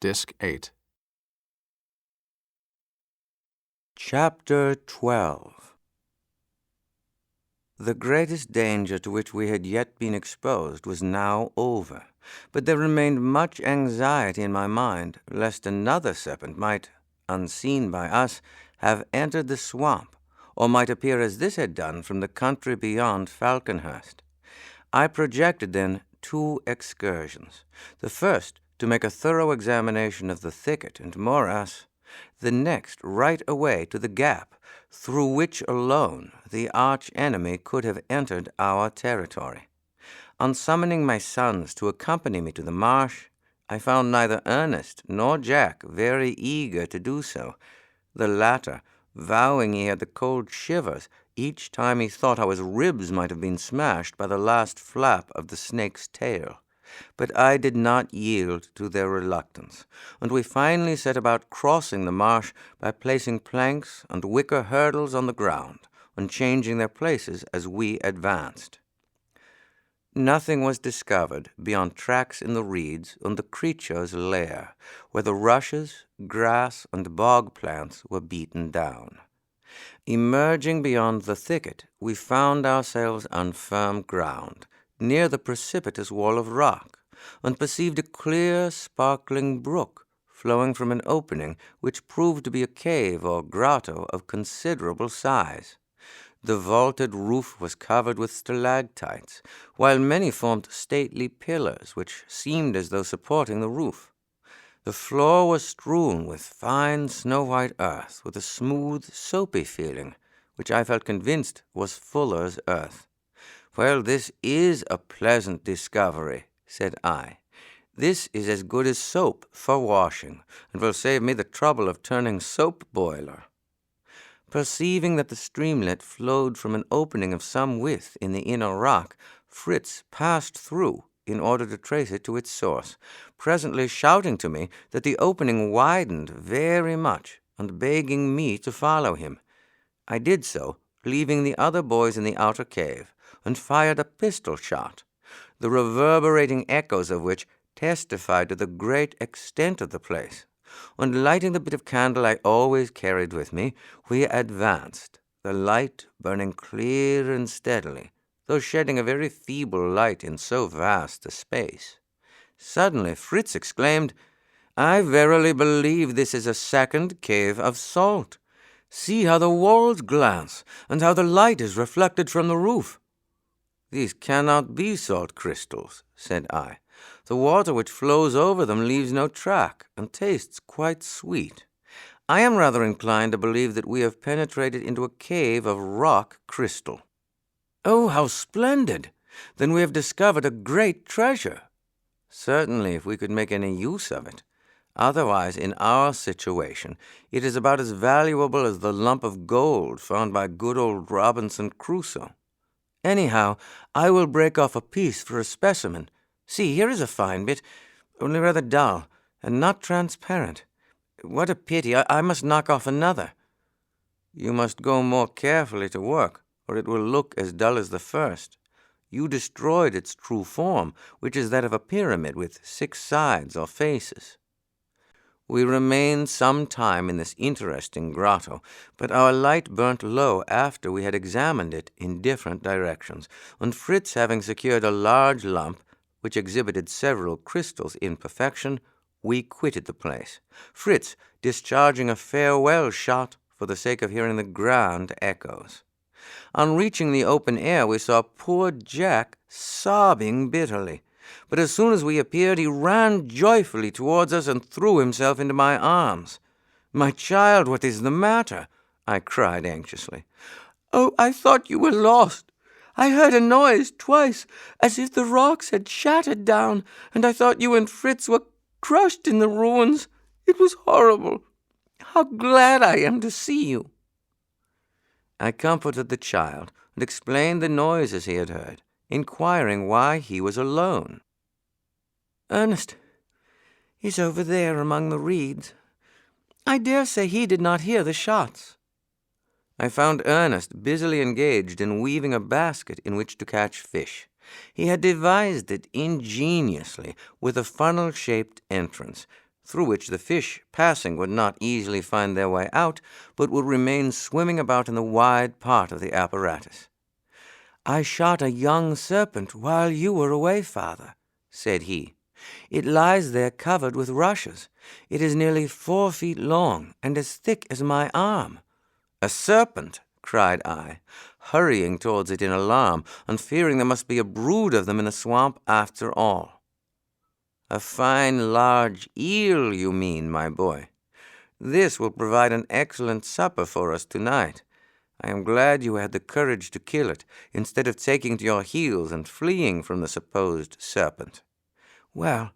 Disc 8. Chapter 12. The greatest danger to which we had yet been exposed was now over, but there remained much anxiety in my mind lest another serpent might, unseen by us, have entered the swamp, or might appear as this had done from the country beyond Falconhurst. I projected then 2 excursions. The first, to make a thorough examination of the thicket and morass; the next right away to the gap, through which alone the arch-enemy could have entered our territory. On summoning my sons to accompany me to the marsh, I found neither Ernest nor Jack very eager to do so, the latter vowing he had the cold shivers each time he thought how his ribs might have been smashed by the last flap of the snake's tail. But I did not yield to their reluctance, and we finally set about crossing the marsh by placing planks and wicker hurdles on the ground, and changing their places as we advanced. Nothing was discovered beyond tracks in the reeds and the creature's lair, where the rushes, grass, and bog plants were beaten down. Emerging beyond the thicket, we found ourselves on firm ground, near the precipitous wall of rock, and perceived a clear, sparkling brook flowing from an opening which proved to be a cave or grotto of considerable size. The vaulted roof was covered with stalactites, while many formed stately pillars which seemed as though supporting the roof. The floor was strewn with fine snow-white earth, with a smooth, soapy feeling, which I felt convinced was fuller's earth. "Well, this is a pleasant discovery," said I. "This is as good as soap for washing, and will save me the trouble of turning soap boiler." Perceiving that the streamlet flowed from an opening of some width in the inner rock, Fritz passed through in order to trace it to its source, presently shouting to me that the opening widened very much, and begging me to follow him. I did so, leaving the other boys in the outer cave, and fired a pistol shot, the reverberating echoes of which testified to the great extent of the place. And lighting the bit of candle I always carried with me, we advanced, the light burning clear and steadily, though shedding a very feeble light in so vast a space. Suddenly Fritz exclaimed, "I verily believe this is a second cave of salt. See how the walls glance, and how the light is reflected from the roof." "These cannot be salt crystals," said I. "The water which flows over them leaves no track, and tastes quite sweet. I am rather inclined to believe that we have penetrated into a cave of rock crystal." "Oh, how splendid! Then we have discovered a great treasure." "Certainly, if we could make any use of it. Otherwise, in our situation, it is about as valuable as the lump of gold found by good old Robinson Crusoe. Anyhow, I will break off a piece for a specimen. See, here is a fine bit, only rather dull, and not transparent. What a pity! I must knock off another." "You must go more carefully to work, or it will look as dull as the first. You destroyed its true form, which is that of a pyramid with 6 sides or faces." We remained some time in this interesting grotto, but our light burnt low after we had examined it in different directions, and Fritz having secured a large lump, which exhibited several crystals in perfection, we quitted the place, Fritz discharging a farewell shot for the sake of hearing the grand echoes. On reaching the open air, we saw poor Jack sobbing bitterly. But as soon as we appeared, he ran joyfully towards us and threw himself into my arms. "My child, what is the matter?" I cried anxiously. "Oh, I thought you were lost. I heard a noise twice, as if the rocks had shattered down, and I thought you and Fritz were crushed in the ruins. It was horrible. How glad I am to see you." I comforted the child and explained the noises he had heard, inquiring why he was alone. "Ernest is over there among the reeds. I dare say he did not hear the shots." I found Ernest busily engaged in weaving a basket in which to catch fish. He had devised it ingeniously with a funnel-shaped entrance, through which the fish passing would not easily find their way out, but would remain swimming about in the wide part of the apparatus. "I shot a young serpent while you were away, father," said he. "It lies there covered with rushes. It is nearly 4 feet long and as thick as my arm." "A serpent!" cried I, hurrying towards it in alarm, and fearing there must be a brood of them in the swamp after all. "A fine large eel, you mean, my boy. This will provide an excellent supper for us tonight. I am glad you had the courage to kill it, instead of taking to your heels and fleeing from the supposed serpent." "Well,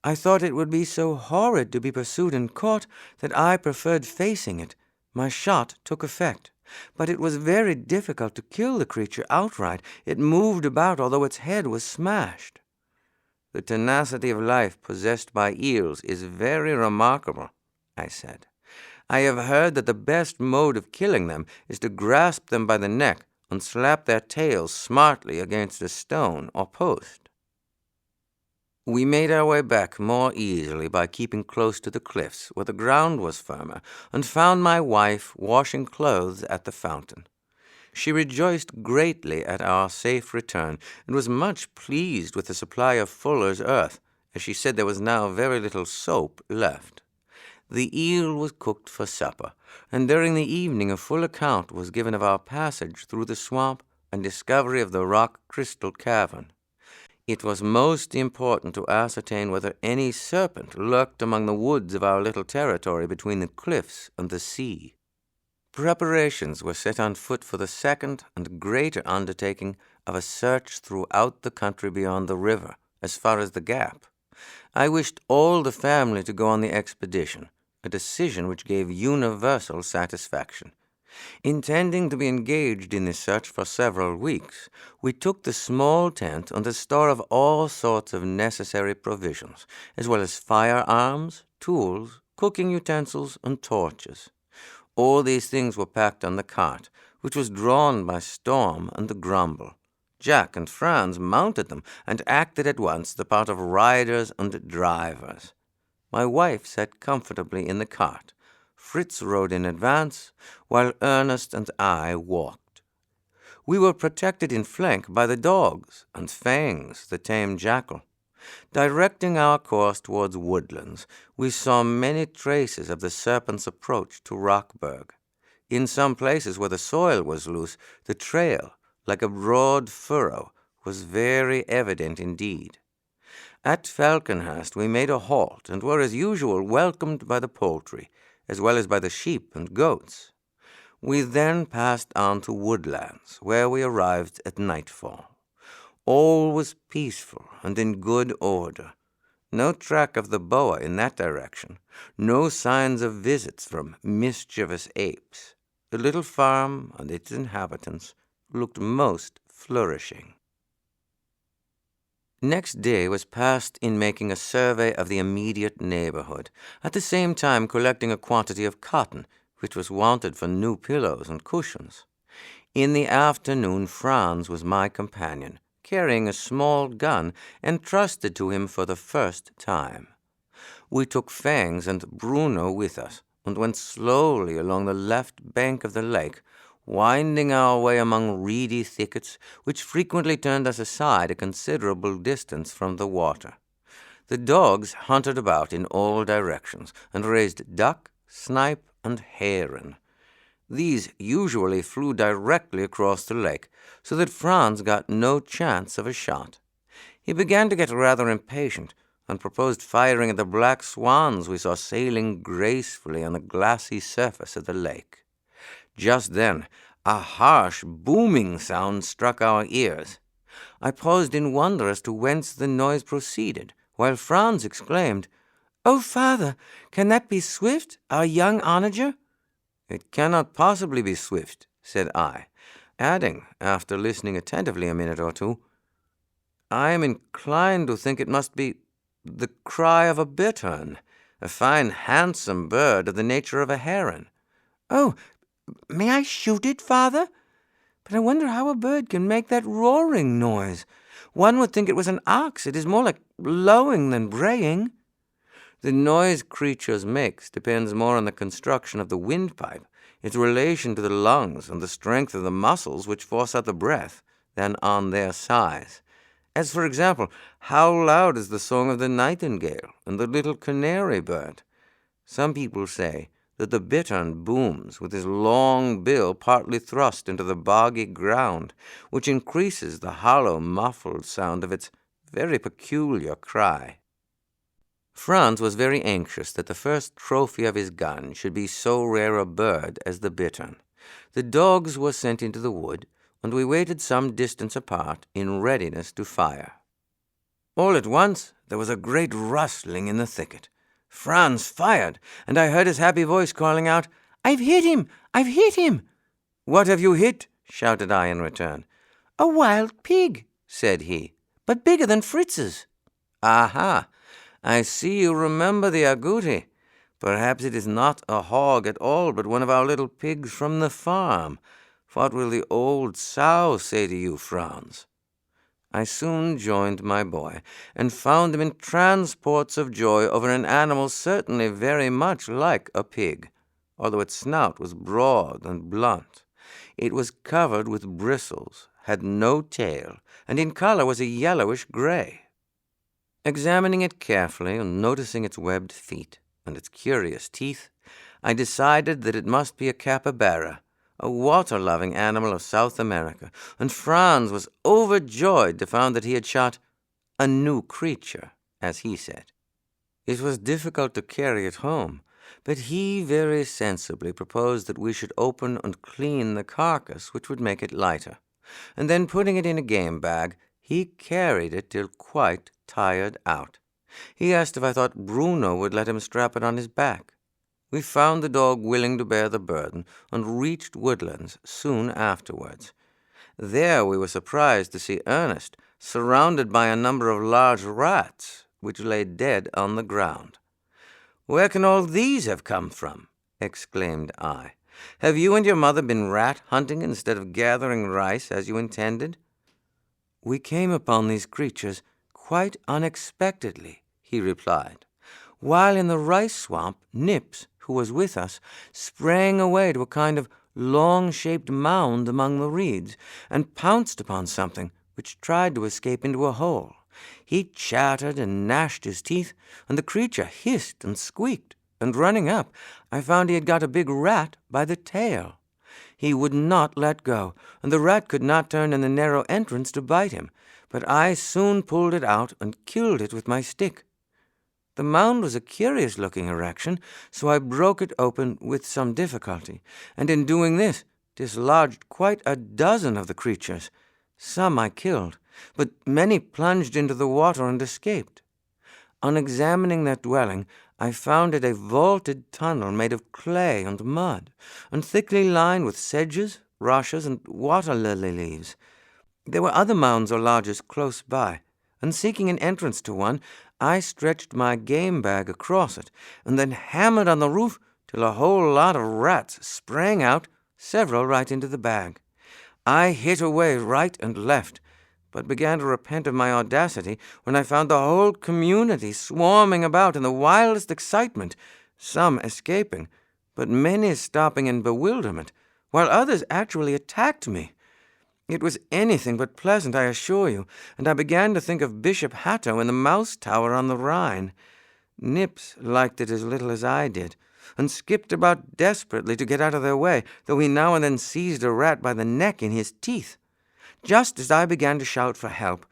I thought it would be so horrid to be pursued and caught that I preferred facing it. My shot took effect, but it was very difficult to kill the creature outright. It moved about although its head was smashed." "The tenacity of life possessed by eels is very remarkable," I said. "I have heard that the best mode of killing them is to grasp them by the neck and slap their tails smartly against a stone or post." We made our way back more easily by keeping close to the cliffs, where the ground was firmer, and found my wife washing clothes at the fountain. She rejoiced greatly at our safe return, and was much pleased with the supply of fuller's earth, as she said there was now very little soap left. The eel was cooked for supper, and during the evening a full account was given of our passage through the swamp and discovery of the rock crystal cavern. It was most important to ascertain whether any serpent lurked among the woods of our little territory between the cliffs and the sea. Preparations were set on foot for the second and greater undertaking of a search throughout the country beyond the river, as far as the Gap. I wished all the family to go on the expedition, a decision which gave universal satisfaction. Intending to be engaged in this search for several weeks, we took the small tent and a store of all sorts of necessary provisions, as well as firearms, tools, cooking utensils, and torches. All these things were packed on the cart, which was drawn by Storm and the Grumble. Jack and Franz mounted them and acted at once the part of riders and drivers. My wife sat comfortably in the cart. Fritz rode in advance, while Ernest and I walked. We were protected in flank by the dogs and Fangs, the tame jackal. Directing our course towards woodlands, we saw many traces of the serpent's approach to Rockburg. In some places where the soil was loose, the trail, like a broad furrow, was very evident indeed. At Falconhurst we made a halt, and were as usual welcomed by the poultry, as well as by the sheep and goats. We then passed on to Woodlands, where we arrived at nightfall. All was peaceful and in good order. No track of the boa in that direction, no signs of visits from mischievous apes. The little farm and its inhabitants looked most flourishing. Next day was passed in making a survey of the immediate neighborhood, at the same time collecting a quantity of cotton, which was wanted for new pillows and cushions. In the afternoon Franz was my companion, carrying a small gun entrusted to him for the first time. We took Fangs and Bruno with us, and went slowly along the left bank of the lake, winding our way among reedy thickets, which frequently turned us aside a considerable distance from the water. The dogs hunted about in all directions, and raised duck, snipe, and heron. These usually flew directly across the lake, so that Franz got no chance of a shot. He began to get rather impatient, and proposed firing at the black swans we saw sailing gracefully on the glassy surface of the lake. Just then, a harsh, booming sound struck our ears. I paused in wonder as to whence the noise proceeded, while Franz exclaimed, "Oh, father, can that be Swift, our young onager?" "It cannot possibly be Swift," said I, adding, after listening attentively a minute or two, "I am inclined to think it must be the cry of a bittern, a fine, handsome bird of the nature of a heron." "Oh, may I shoot it, father? But I wonder how a bird can make that roaring noise. One would think it was an ox. It is more like lowing than braying." The noise creatures make depends more on the construction of the windpipe, its relation to the lungs, and the strength of the muscles which force out the breath, than on their size. As, for example, how loud is the song of the nightingale and the little canary bird? Some people say that the bittern booms with his long bill partly thrust into the boggy ground, which increases the hollow, muffled sound of its very peculiar cry. Franz was very anxious that the first trophy of his gun should be so rare a bird as the bittern. The dogs were sent into the wood, and we waited some distance apart in readiness to fire. All at once there was a great rustling in the thicket. Franz fired, and I heard his happy voice calling out, "I've hit him! I've hit him!" "What have you hit?" shouted I in return. "A wild pig," said he, "but bigger than Fritz's." "Aha! I see you remember the agouti. Perhaps it is not a hog at all, but one of our little pigs from the farm. What will the old sow say to you, Franz?" I soon joined my boy, and found him in transports of joy over an animal certainly very much like a pig, although its snout was broad and blunt. It was covered with bristles, had no tail, and in color was a yellowish gray. Examining it carefully and noticing its webbed feet and its curious teeth, I decided that it must be a capybara, a water-loving animal of South America, and Franz was overjoyed to find that he had shot a new creature, as he said. It was difficult to carry it home, but he very sensibly proposed that we should open and clean the carcass, which would make it lighter, and then putting it in a game bag, he carried it till quite tired out. He asked if I thought Bruno would let him strap it on his back. We found the dog willing to bear the burden, and reached Woodlands soon afterwards. There we were surprised to see Ernest surrounded by a number of large rats, which lay dead on the ground. "Where can all these have come from?" exclaimed I. "Have you and your mother been rat hunting instead of gathering rice as you intended?" "We came upon these creatures quite unexpectedly," he replied. "While in the rice swamp, Nips, who was with us, sprang away to a kind of long-shaped mound among the reeds, and pounced upon something which tried to escape into a hole. He chattered and gnashed his teeth, and the creature hissed and squeaked, and running up, I found he had got a big rat by the tail. He would not let go, and the rat could not turn in the narrow entrance to bite him, but I soon pulled it out and killed it with my stick. The mound was a curious-looking erection, so I broke it open with some difficulty, and in doing this dislodged quite a dozen of the creatures. Some I killed, but many plunged into the water and escaped. On examining that dwelling, I found it a vaulted tunnel made of clay and mud, and thickly lined with sedges, rushes, and water-lily leaves. There were other mounds or lodges close by, and seeking an entrance to one, I stretched my game bag across it, and then hammered on the roof till a whole lot of rats sprang out, several right into the bag. I hit away right and left, but began to repent of my audacity when I found the whole community swarming about in the wildest excitement, some escaping, but many stopping in bewilderment, while others actually attacked me. It was anything but pleasant, I assure you, and I began to think of Bishop Hatto in the Mouse Tower on the Rhine. Nips liked it as little as I did, and skipped about desperately to get out of their way, though he now and then seized a rat by the neck in his teeth. Just as I began to shout for help,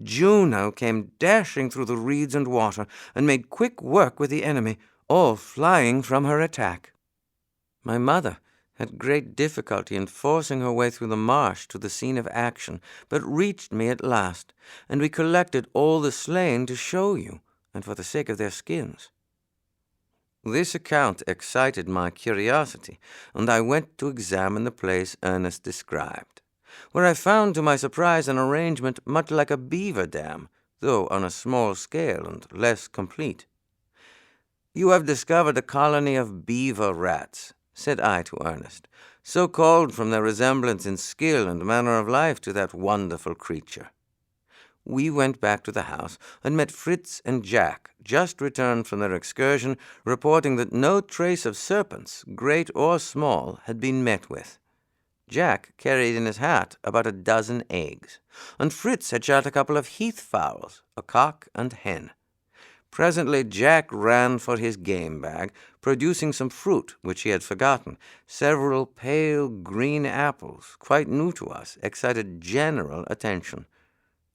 Juno came dashing through the reeds and water, and made quick work with the enemy, all flying from her attack. My mother had great difficulty in forcing her way through the marsh to the scene of action, but reached me at last, and we collected all the slain to show you, and for the sake of their skins. This account excited my curiosity, and I went to examine the place Ernest described, where I found to my surprise an arrangement much like a beaver dam, though on a small scale and less complete. "You have discovered a colony of beaver rats," said I to Ernest, "so called from their resemblance in skill and manner of life to that wonderful creature. we went back to the house and met Fritz and Jack, just returned from their excursion, reporting that no trace of serpents, great or small, had been met with. Jack carried in his hat about a dozen eggs, and Fritz had shot a couple of heath fowls, a cock and hen. Presently Jack ran for his game bag, producing some fruit which he had forgotten. Several pale green apples, quite new to us, excited general attention.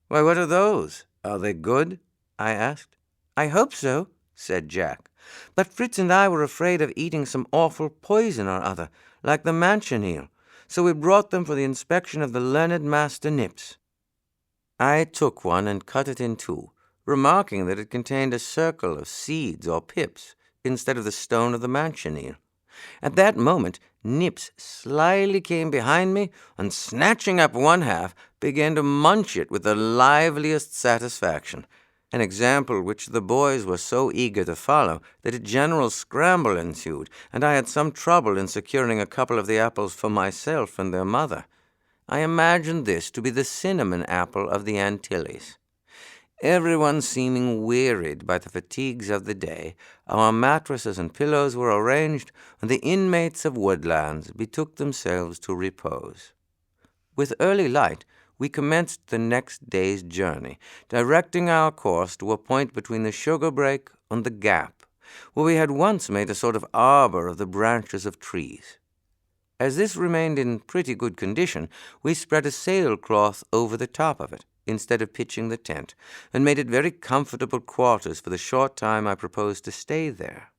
"Why, what are those? Are they good?" I asked. "I hope so," said Jack. "But Fritz and I were afraid of eating some awful poison or other, like the manchineel, so we brought them for the inspection of the learned Master Nips." I took one and cut it in two, remarking that it contained a circle of seeds or pips instead of the stone of the manchineel. At that moment Nips slyly came behind me and, snatching up one half, began to munch it with the liveliest satisfaction, an example which the boys were so eager to follow that a general scramble ensued, and I had some trouble in securing a couple of the apples for myself and their mother. I imagined this to be the cinnamon apple of the Antilles. Everyone seeming wearied by the fatigues of the day, our mattresses and pillows were arranged, and the inmates of Woodlands betook themselves to repose. With early light, we commenced the next day's journey, directing our course to a point between the sugar brake and the gap, where we had once made a sort of arbor of the branches of trees. As this remained in pretty good condition, we spread a sailcloth over the top of it, instead of pitching the tent, and made it very comfortable quarters for the short time I proposed to stay there.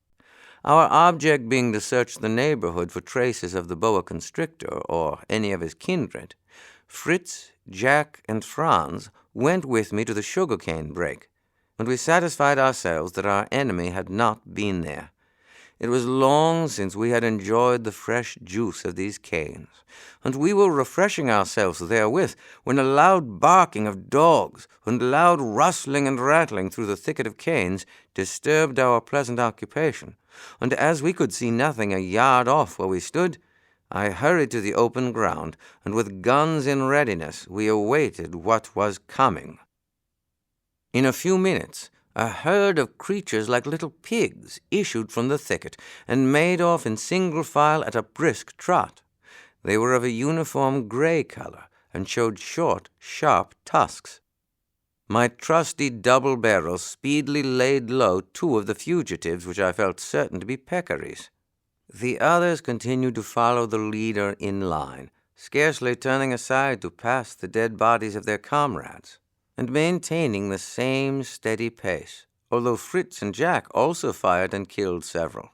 Our object being to search the neighborhood for traces of the boa constrictor or any of his kindred, Fritz, Jack, and Franz went with me to the sugar-cane brake, and we satisfied ourselves that our enemy had not been there. It was long since we had enjoyed the fresh juice of these canes, and we were refreshing ourselves therewith when a loud barking of dogs and loud rustling and rattling through the thicket of canes disturbed our pleasant occupation, and as we could see nothing a yard off where we stood, I hurried to the open ground, and with guns in readiness we awaited what was coming. In a few minutes a herd of creatures like little pigs issued from the thicket and made off in single file at a brisk trot. They were of a uniform gray color and showed short, sharp tusks. My trusty double barrel speedily laid low two of the fugitives which I felt certain to be peccaries. The others continued to follow the leader in line, scarcely turning aside to pass the dead bodies of their comrades, and maintaining the same steady pace, although Fritz and Jack also fired and killed several.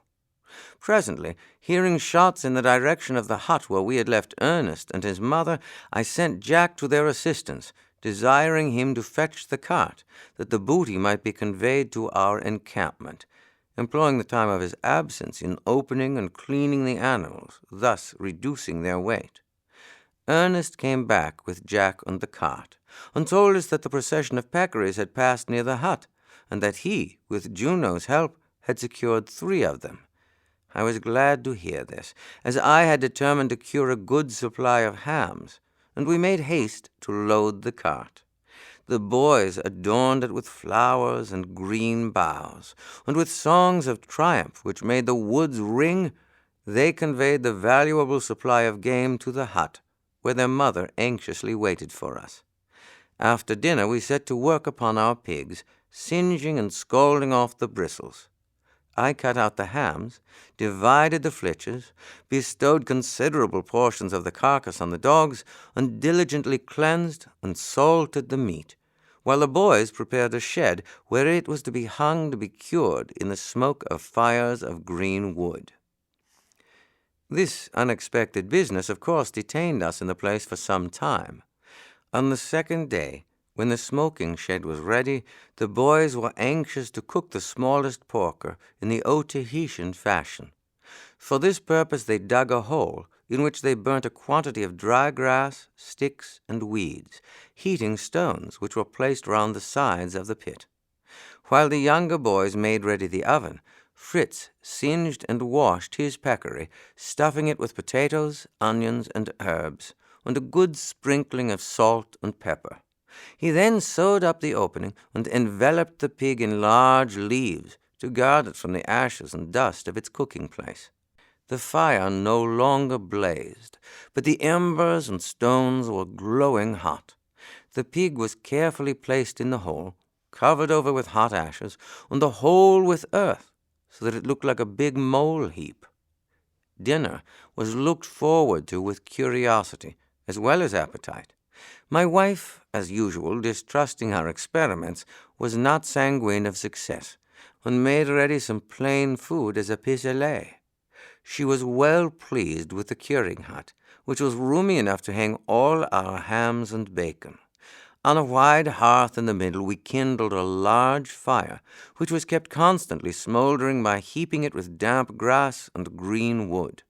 Presently, hearing shots in the direction of the hut where we had left Ernest and his mother, I sent Jack to their assistance, desiring him to fetch the cart, that the booty might be conveyed to our encampment, employing the time of his absence in opening and cleaning the animals, thus reducing their weight. Ernest came back with Jack and the cart, and told us that the procession of peccaries had passed near the hut, and that he, with Juno's help, had secured 3 of them. I was glad to hear this, as I had determined to cure a good supply of hams, and we made haste to load the cart. The boys adorned it with flowers and green boughs, and with songs of triumph which made the woods ring, they conveyed the valuable supply of game to the hut, where their mother anxiously waited for us. After dinner we set to work upon our pigs, singeing and scalding off the bristles. I cut out the hams, divided the flitches, bestowed considerable portions of the carcass on the dogs, and diligently cleansed and salted the meat, while the boys prepared a shed where it was to be hung to be cured in the smoke of fires of green wood. This unexpected business, of course, detained us in the place for some time. On the second day, when the smoking shed was ready, the boys were anxious to cook the smallest porker in the Otahitian fashion. For this purpose they dug a hole, in which they burnt a quantity of dry grass, sticks, and weeds, heating stones which were placed round the sides of the pit. While the younger boys made ready the oven, Fritz singed and washed his peccary, stuffing it with potatoes, onions, and herbs, and a good sprinkling of salt and pepper. He then sewed up the opening and enveloped the pig in large leaves to guard it from the ashes and dust of its cooking place. The fire no longer blazed, but the embers and stones were glowing hot. The pig was carefully placed in the hole, covered over with hot ashes, and the whole with earth, so that it looked like a big mole heap. Dinner was looked forward to with curiosity as well as appetite. My wife, as usual, distrusting our experiments, was not sanguine of success, and made ready some plain food as a pis-aller. She was well pleased with the curing hut, which was roomy enough to hang all our hams and bacon. On a wide hearth in the middle we kindled a large fire, which was kept constantly smouldering by heaping it with damp grass and green wood.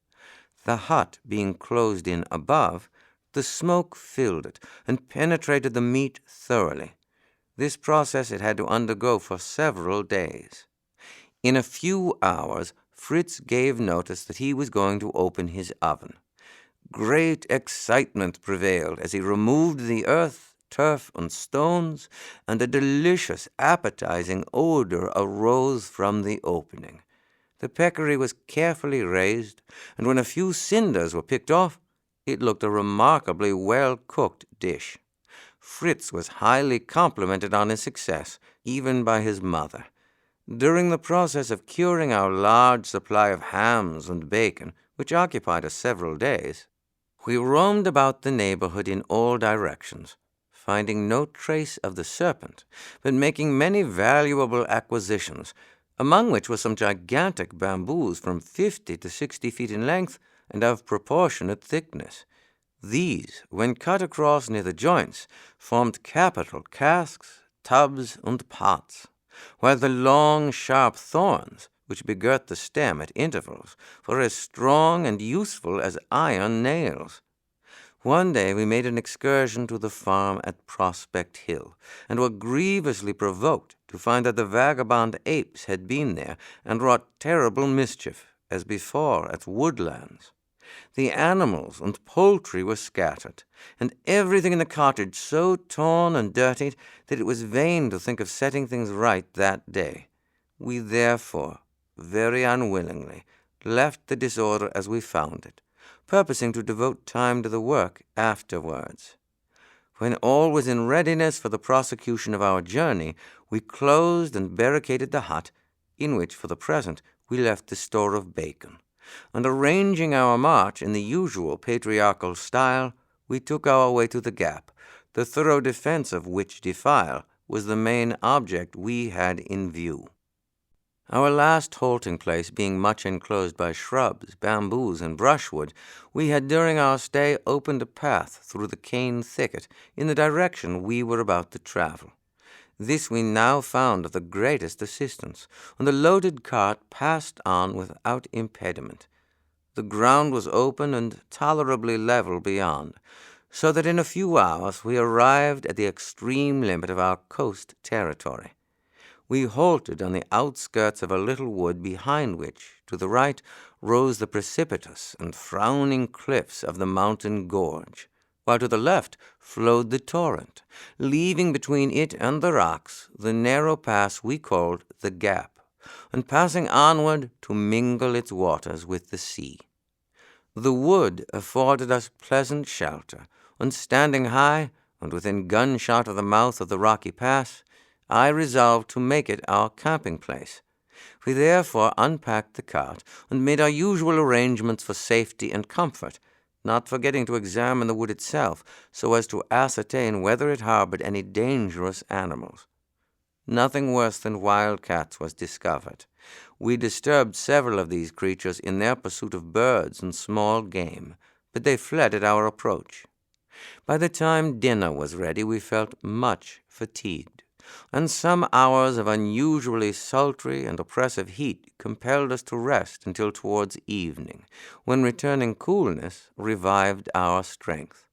The hut being closed in above, the smoke filled it and penetrated the meat thoroughly. This process it had to undergo for several days. In a few hours Fritz gave notice that he was going to open his oven. Great excitement prevailed as he removed the earth, turf, and stones, and a delicious, appetizing odor arose from the opening. The peccary was carefully raised, and when a few cinders were picked off, it looked a remarkably well-cooked dish. Fritz was highly complimented on his success, even by his mother. During the process of curing our large supply of hams and bacon, which occupied us several days, we roamed about the neighborhood in all directions, finding no trace of the serpent, but making many valuable acquisitions, among which were some gigantic bamboos from 50 to 60 feet in length and of proportionate thickness. These, when cut across near the joints, formed capital casks, tubs, and pots, while the long, sharp thorns, which begirt the stem at intervals, were as strong and useful as iron nails. One day we made an excursion to the farm at Prospect Hill, and were grievously provoked to find that the vagabond apes had been there and wrought terrible mischief, as before at Woodlands. The animals and poultry were scattered, and everything in the cottage so torn and dirtied that it was vain to think of setting things right that day. We therefore, very unwillingly, left the disorder as we found it, purposing to devote time to the work afterwards. When all was in readiness for the prosecution of our journey, we closed and barricaded the hut, in which, for the present, we left the store of bacon, and arranging our march in the usual patriarchal style, we took our way to the Gap, the thorough defense of which defile was the main object we had in view. Our last halting place being much enclosed by shrubs, bamboos, and brushwood, we had during our stay opened a path through the cane thicket in the direction we were about to travel. This we now found of the greatest assistance, and the loaded cart passed on without impediment. The ground was open and tolerably level beyond, so that in a few hours we arrived at the extreme limit of our coast territory. We halted on the outskirts of a little wood behind which, to the right, rose the precipitous and frowning cliffs of the mountain gorge, while to the left flowed the torrent, leaving between it and the rocks the narrow pass we called the Gap, and passing onward to mingle its waters with the sea. The wood afforded us pleasant shelter, and standing high and within gunshot of the mouth of the rocky pass, I resolved to make it our camping place. We therefore unpacked the cart and made our usual arrangements for safety and comfort, not forgetting to examine the wood itself so as to ascertain whether it harbored any dangerous animals. Nothing worse than wildcats was discovered. We disturbed several of these creatures in their pursuit of birds and small game, but they fled at our approach. By the time dinner was ready, we felt much fatigued, and some hours of unusually sultry and oppressive heat compelled us to rest until towards evening, when returning coolness revived our strength.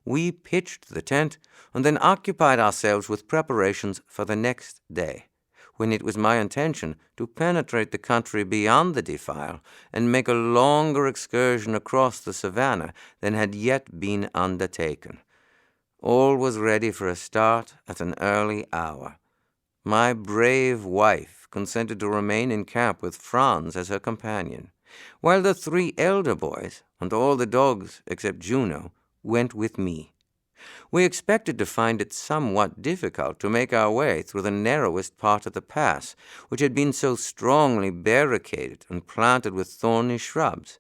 We pitched the tent, and then occupied ourselves with preparations for the next day, when it was my intention to penetrate the country beyond the defile and make a longer excursion across the savannah than had yet been undertaken. All was ready for a start at an early hour. My brave wife consented to remain in camp with Franz as her companion, while the 3 elder boys, and all the dogs except Juno, went with me. We expected to find it somewhat difficult to make our way through the narrowest part of the pass, which had been so strongly barricaded and planted with thorny shrubs,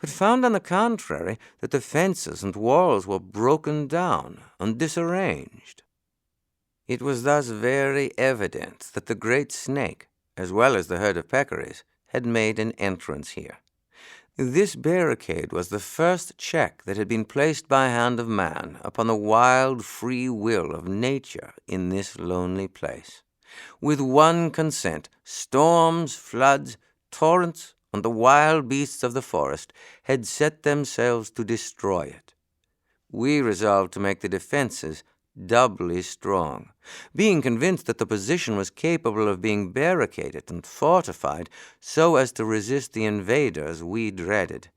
but found on the contrary that the fences and walls were broken down and disarranged. It was thus very evident that the great snake, as well as the herd of peccaries, had made an entrance here. This barricade was the first check that had been placed by hand of man upon the wild free will of nature in this lonely place. With one consent, storms, floods, torrents, and the wild beasts of the forest had set themselves to destroy it. We resolved to make the defenses doubly strong, being convinced that the position was capable of being barricaded and fortified so as to resist the invaders we dreaded.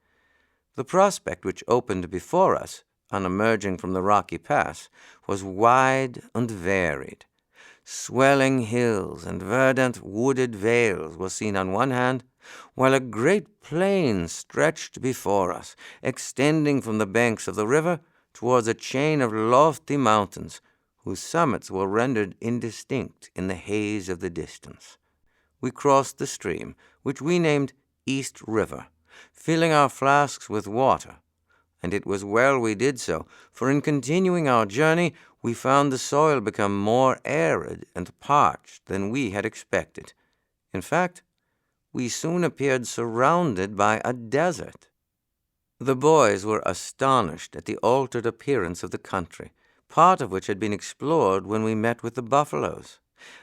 The prospect which opened before us, on emerging from the rocky pass, was wide and varied. Swelling hills and verdant wooded vales were seen on one hand, while a great plain stretched before us, extending from the banks of the river towards a chain of lofty mountains, whose summits were rendered indistinct in the haze of the distance. We crossed the stream, which we named East River, filling our flasks with water, and it was well we did so, for in continuing our journey we found the soil become more arid and parched than we had expected. In fact, we soon appeared surrounded by a desert. The boys were astonished at the altered appearance of the country, part of which had been explored when we met with the buffaloes.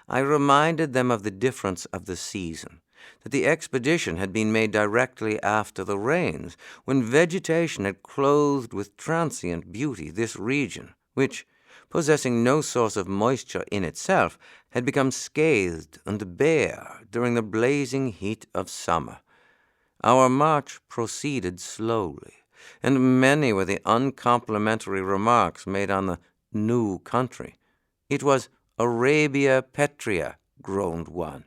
I reminded them of the difference of the season, that the expedition had been made directly after the rains, when vegetation had clothed with transient beauty this region, which, possessing no source of moisture in itself, had become scathed and bare during the blazing heat of summer. Our march proceeded slowly, and many were the uncomplimentary remarks made on the new country. It was Arabia Petria, groaned one.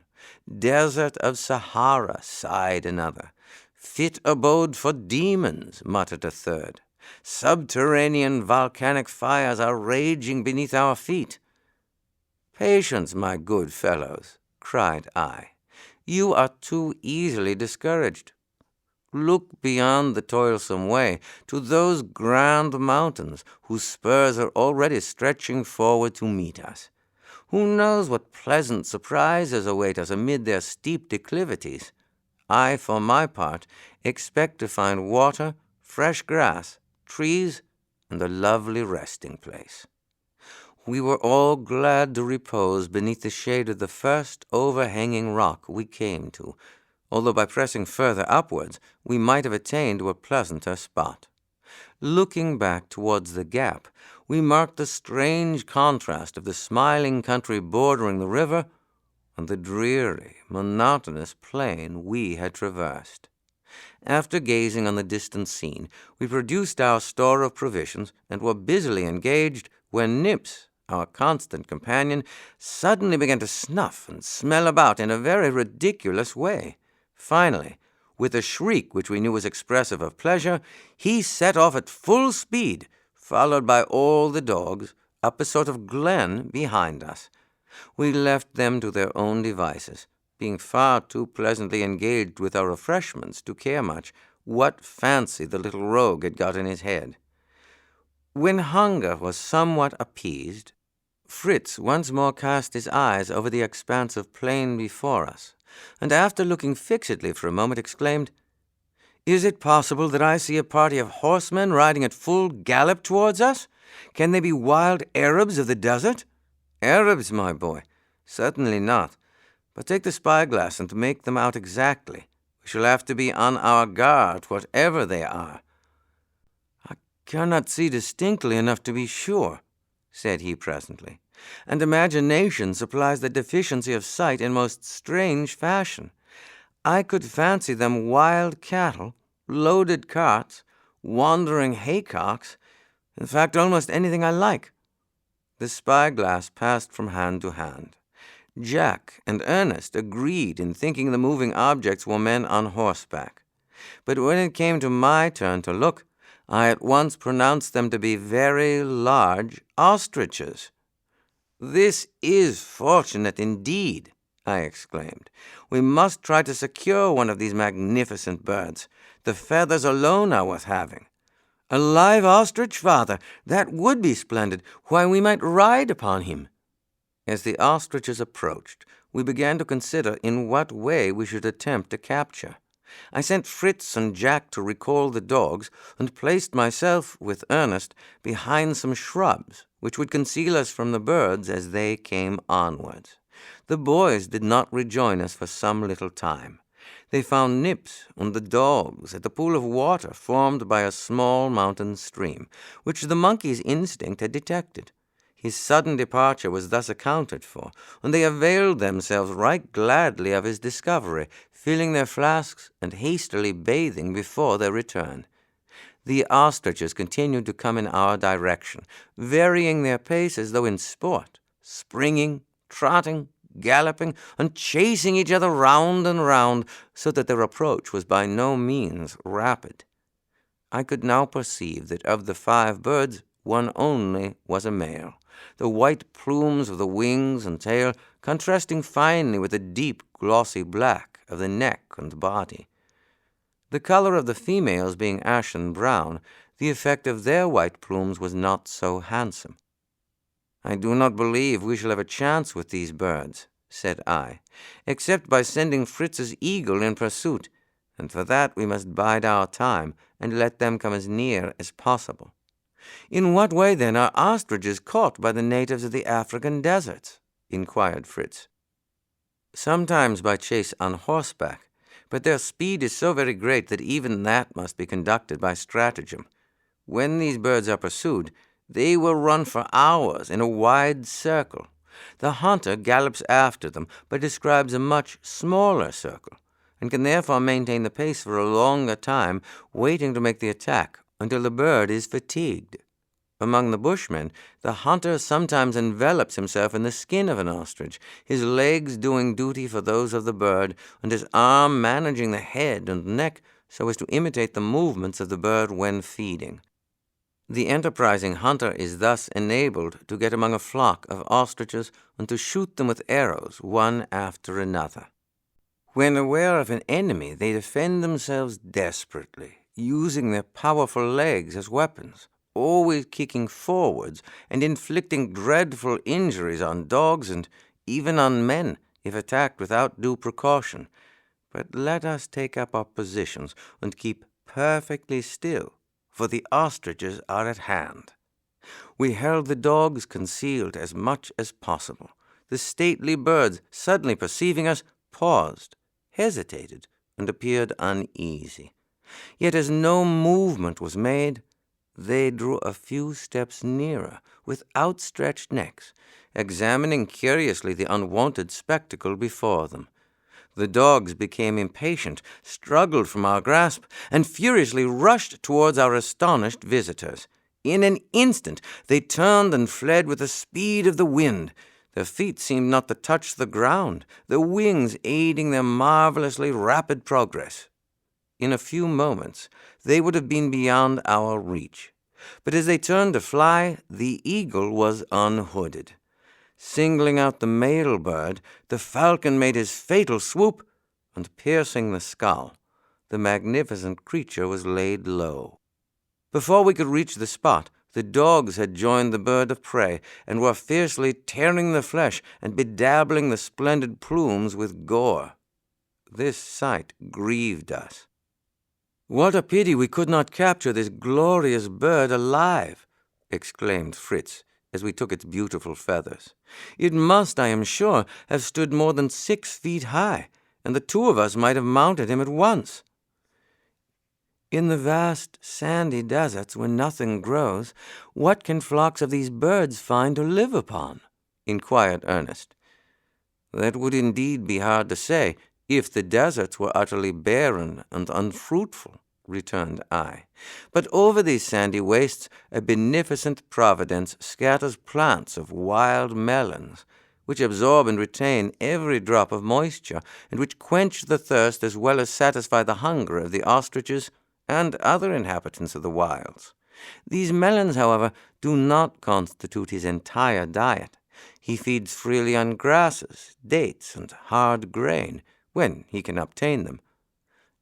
Desert of Sahara, sighed another. Fit abode for demons, muttered a third. Subterranean volcanic fires are raging beneath our feet. Patience, my good fellows, cried I. You are too easily discouraged. Look beyond the toilsome way to those grand mountains whose spurs are already stretching forward to meet us. Who knows what pleasant surprises await us amid their steep declivities? I, for my part, expect to find water, fresh grass, trees, and a lovely resting place. We were all glad to repose beneath the shade of the first overhanging rock we came to, although by pressing further upwards we might have attained to a pleasanter spot. Looking back towards the gap, we marked the strange contrast of the smiling country bordering the river and the dreary, monotonous plain we had traversed. After gazing on the distant scene, we produced our store of provisions and were busily engaged when Nips, our constant companion, suddenly began to snuff and smell about in a very ridiculous way. Finally, with a shriek which we knew was expressive of pleasure, he set off at full speed, followed by all the dogs, up a sort of glen behind us. We left them to their own devices, being far too pleasantly engaged with our refreshments to care much what fancy the little rogue had got in his head. When hunger was somewhat appeased, Fritz once more cast his eyes over the expanse of plain before us, and after looking fixedly for a moment exclaimed, "Is it possible that I see a party of horsemen riding at full gallop towards us? Can they be wild Arabs of the desert?" "Arabs, my boy? Certainly not. But take the spyglass and make them out exactly. We shall have to be on our guard, whatever they are." "I cannot see distinctly enough to be sure," said he presently, "and imagination supplies the deficiency of sight in most strange fashion. I could fancy them wild cattle, loaded carts, wandering haycocks, in fact almost anything I like. The spyglass passed from hand to hand. Jack and Ernest agreed in thinking the moving objects were men on horseback. But when it came to my turn to look, I at once pronounced them to be very large ostriches. "This is fortunate indeed," I exclaimed. "We must try to secure one of these magnificent birds. The feathers alone are worth having." "A live ostrich, father? That would be splendid. Why, we might ride upon him." As the ostriches approached, we began to consider in what way we should attempt to capture. I sent Fritz and Jack to recall the dogs, and placed myself, with Ernest, behind some shrubs, which would conceal us from the birds as they came onwards. The boys did not rejoin us for some little time. They found Nips and the dogs at the pool of water formed by a small mountain stream, which the monkey's instinct had detected. His sudden departure was thus accounted for, and they availed themselves right gladly of his discovery, filling their flasks and hastily bathing before their return. The ostriches continued to come in our direction, varying their pace as though in sport, springing, trotting, galloping, and chasing each other round and round, so that their approach was by no means rapid. I could now perceive that of the 5 birds, one only was a male, the white plumes of the wings and tail contrasting finely with the deep glossy black of the neck and body. The color of the females being ashen brown, the effect of their white plumes was not so handsome. "I do not believe we shall have a chance with these birds," said I, "except by sending Fritz's eagle in pursuit, and for that we must bide our time and let them come as near as possible." "In what way, then, are ostriches caught by the natives of the African deserts?" inquired Fritz. "Sometimes by chase on horseback, but their speed is so very great that even that must be conducted by stratagem. When these birds are pursued, they will run for hours in a wide circle. The hunter gallops after them, but describes a much smaller circle, and can therefore maintain the pace for a longer time, waiting to make the attack until the bird is fatigued. Among the bushmen, the hunter sometimes envelops himself in the skin of an ostrich, his legs doing duty for those of the bird, and his arm managing the head and neck so as to imitate the movements of the bird when feeding. The enterprising hunter is thus enabled to get among a flock of ostriches and to shoot them with arrows one after another. When aware of an enemy, they defend themselves desperately, using their powerful legs as weapons, always kicking forwards and inflicting dreadful injuries on dogs and even on men if attacked without due precaution. But let us take up our positions and keep perfectly still, for the ostriches are at hand." We held the dogs concealed as much as possible. The stately birds, suddenly perceiving us, paused, hesitated, and appeared uneasy. Yet as no movement was made, they drew a few steps nearer, with outstretched necks, examining curiously the unwonted spectacle before them. The dogs became impatient, struggled from our grasp, and furiously rushed towards our astonished visitors. In an instant they turned and fled with the speed of the wind. Their feet seemed not to touch the ground, the wings aiding their marvelously rapid progress. In a few moments they would have been beyond our reach. But as they turned to fly, the eagle was unhooded. Singling out the male bird, the falcon made his fatal swoop, and piercing the skull, the magnificent creature was laid low. Before we could reach the spot, the dogs had joined the bird of prey, and were fiercely tearing the flesh and bedabbling the splendid plumes with gore. This sight grieved us. "What a pity we could not capture this glorious bird alive!" exclaimed Fritz, as we took its beautiful feathers. "It must, I am sure, have stood more than 6 feet high, and the 2 of us might have mounted him at once." "In the vast sandy deserts where nothing grows, what can flocks of these birds find to live upon?" inquired Ernest. "That would indeed be hard to say, if the deserts were utterly barren and unfruitful," returned I. But over these sandy wastes a beneficent providence scatters plants of wild melons, which absorb and retain every drop of moisture, and which quench the thirst as well as satisfy the hunger of the ostriches and other inhabitants of the wilds. These melons, however, do not constitute his entire diet. He feeds freely on grasses, dates, and hard grain, when he can obtain them.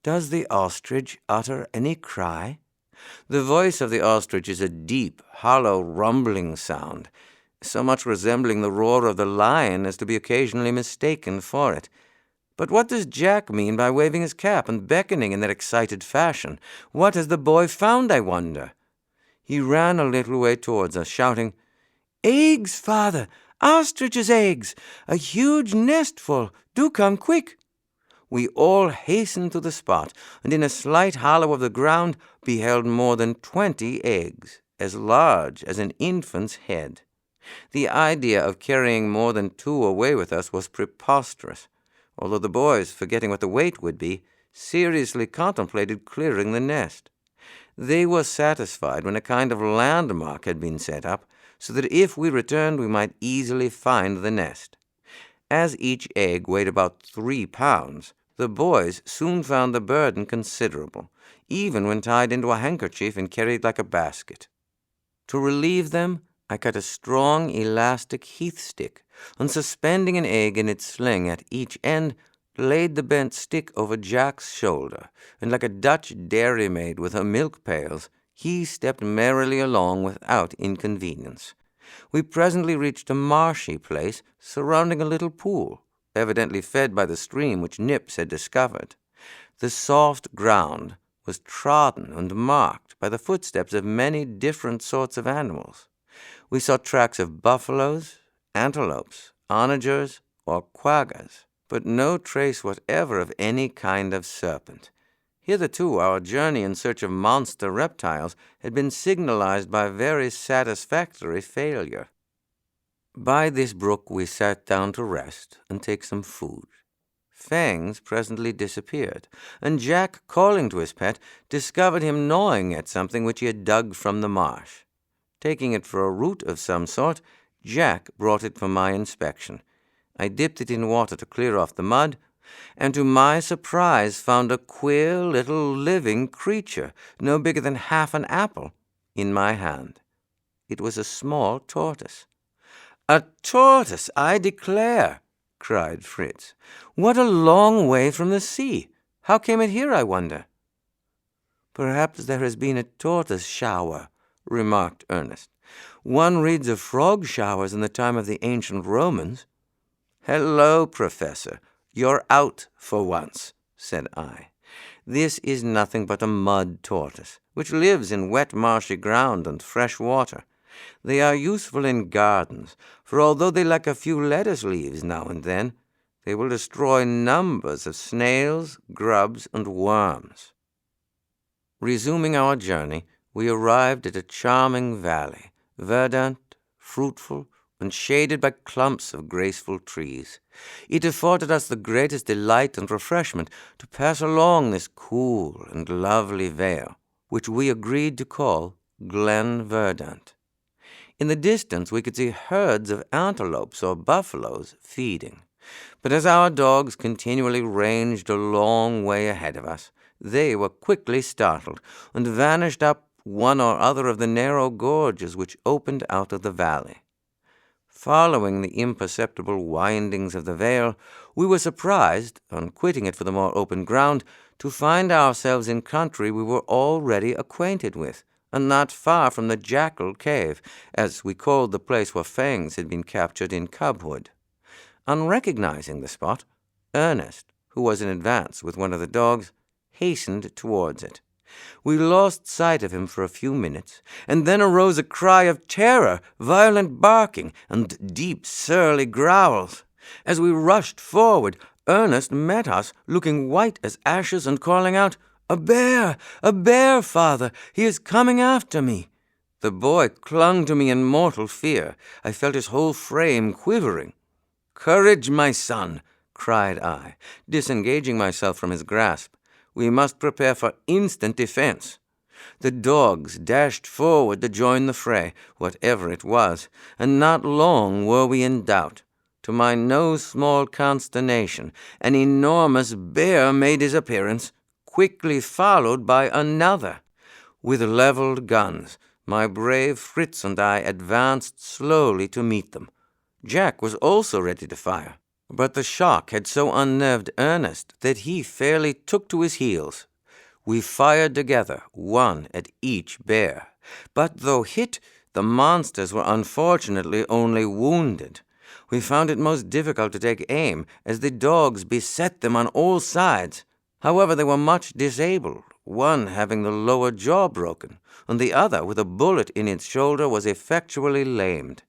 Does the ostrich utter any cry? The voice of the ostrich is a deep, hollow, rumbling sound, so much resembling the roar of the lion as to be occasionally mistaken for it. But what does Jack mean by waving his cap and beckoning in that excited fashion? What has the boy found, I wonder? He ran a little way towards us, shouting, "Eggs, father! Ostriches' eggs! A huge nestful! Do come quick!" We all hastened to the spot, and in a slight hollow of the ground beheld more than 20 eggs, as large as an infant's head. The idea of carrying more than 2 away with us was preposterous, although the boys, forgetting what the weight would be, seriously contemplated clearing the nest. They were satisfied when a kind of landmark had been set up, so that if we returned we might easily find the nest. As each egg weighed about 3 pounds, the boys soon found the burden considerable, even when tied into a handkerchief and carried like a basket. To relieve them, I cut a strong elastic heath stick, and suspending an egg in its sling at each end, laid the bent stick over Jack's shoulder, and like a Dutch dairymaid with her milk pails, he stepped merrily along without inconvenience. We presently reached a marshy place surrounding a little pool, evidently fed by the stream which Nips had discovered. The soft ground was trodden and marked by the footsteps of many different sorts of animals. We saw tracks of buffaloes, antelopes, onagers, or quaggas, but no trace whatever of any kind of serpent. Hitherto our journey in search of monster reptiles had been signalized by very satisfactory failure. By this brook we sat down to rest and take some food. Fangs presently disappeared, and Jack, calling to his pet, discovered him gnawing at something which he had dug from the marsh. Taking it for a root of some sort, Jack brought it for my inspection. I dipped it in water to clear off the mud, and to my surprise found a queer little living creature, no bigger than half an apple, in my hand. It was a small tortoise. "A tortoise, I declare!" cried Fritz. "What a long way from the sea! How came it here, I wonder?" "Perhaps there has been a tortoise shower," remarked Ernest. "One reads of frog showers in the time of the ancient Romans." "Hello, Professor. You're out for once," said I. "This is nothing but a mud tortoise, which lives in wet marshy ground and fresh water. They are useful in gardens, for although they lack a few lettuce leaves now and then, they will destroy numbers of snails, grubs, and worms." Resuming our journey, we arrived at a charming valley, verdant, fruitful, and shaded by clumps of graceful trees. It afforded us the greatest delight and refreshment to pass along this cool and lovely vale, which we agreed to call Glen Verdant. In the distance we could see herds of antelopes or buffaloes feeding, but as our dogs continually ranged a long way ahead of us, they were quickly startled and vanished up one or other of the narrow gorges which opened out of the valley. Following the imperceptible windings of the vale, we were surprised, on quitting it for the more open ground, to find ourselves in country we were already acquainted with, and not far from the Jackal Cave, as we called the place where Fangs had been captured in cubhood. On recognizing the spot, Ernest, who was in advance with one of the dogs, hastened towards it. We lost sight of him for a few minutes, and then arose a cry of terror, violent barking, and deep, surly growls. As we rushed forward, Ernest met us, looking white as ashes, and calling out, "A bear! A bear, father! He is coming after me!" The boy clung to me in mortal fear. I felt his whole frame quivering. "Courage, my son!" cried I, disengaging myself from his grasp. We must prepare for instant defense. The dogs dashed forward to join the fray, whatever it was, and not long were we in doubt. To my no small consternation, an enormous bear made his appearance, quickly followed by another. With leveled guns, my brave Fritz and I advanced slowly to meet them. Jack was also ready to fire, but the shock had so unnerved Ernest that he fairly took to his heels. We fired together, one at each bear, but though hit, the monsters were unfortunately only wounded. We found it most difficult to take aim, as the dogs beset them on all sides. However, they were much disabled, one having the lower jaw broken, and the other, with a bullet in its shoulder, was effectually lamed.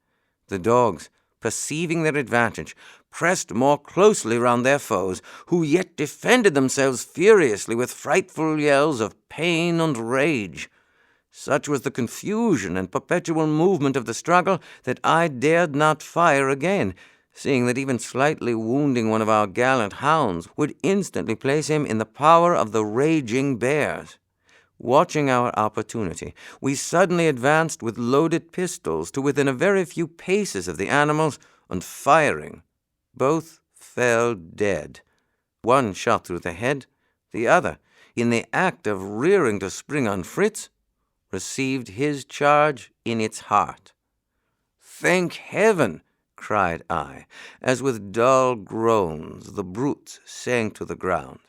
The dogs, perceiving their advantage, pressed more closely round their foes, who yet defended themselves furiously with frightful yells of pain and rage. Such was the confusion and perpetual movement of the struggle that I dared not fire again, seeing that even slightly wounding one of our gallant hounds would instantly place him in the power of the raging bears. Watching our opportunity, we suddenly advanced with loaded pistols to within a very few paces of the animals, and firing, both fell dead. One shot through the head, the other, in the act of rearing to spring on Fritz, received his charge in its heart. "Thank heaven!" cried I, as with dull groans the brutes sank to the ground.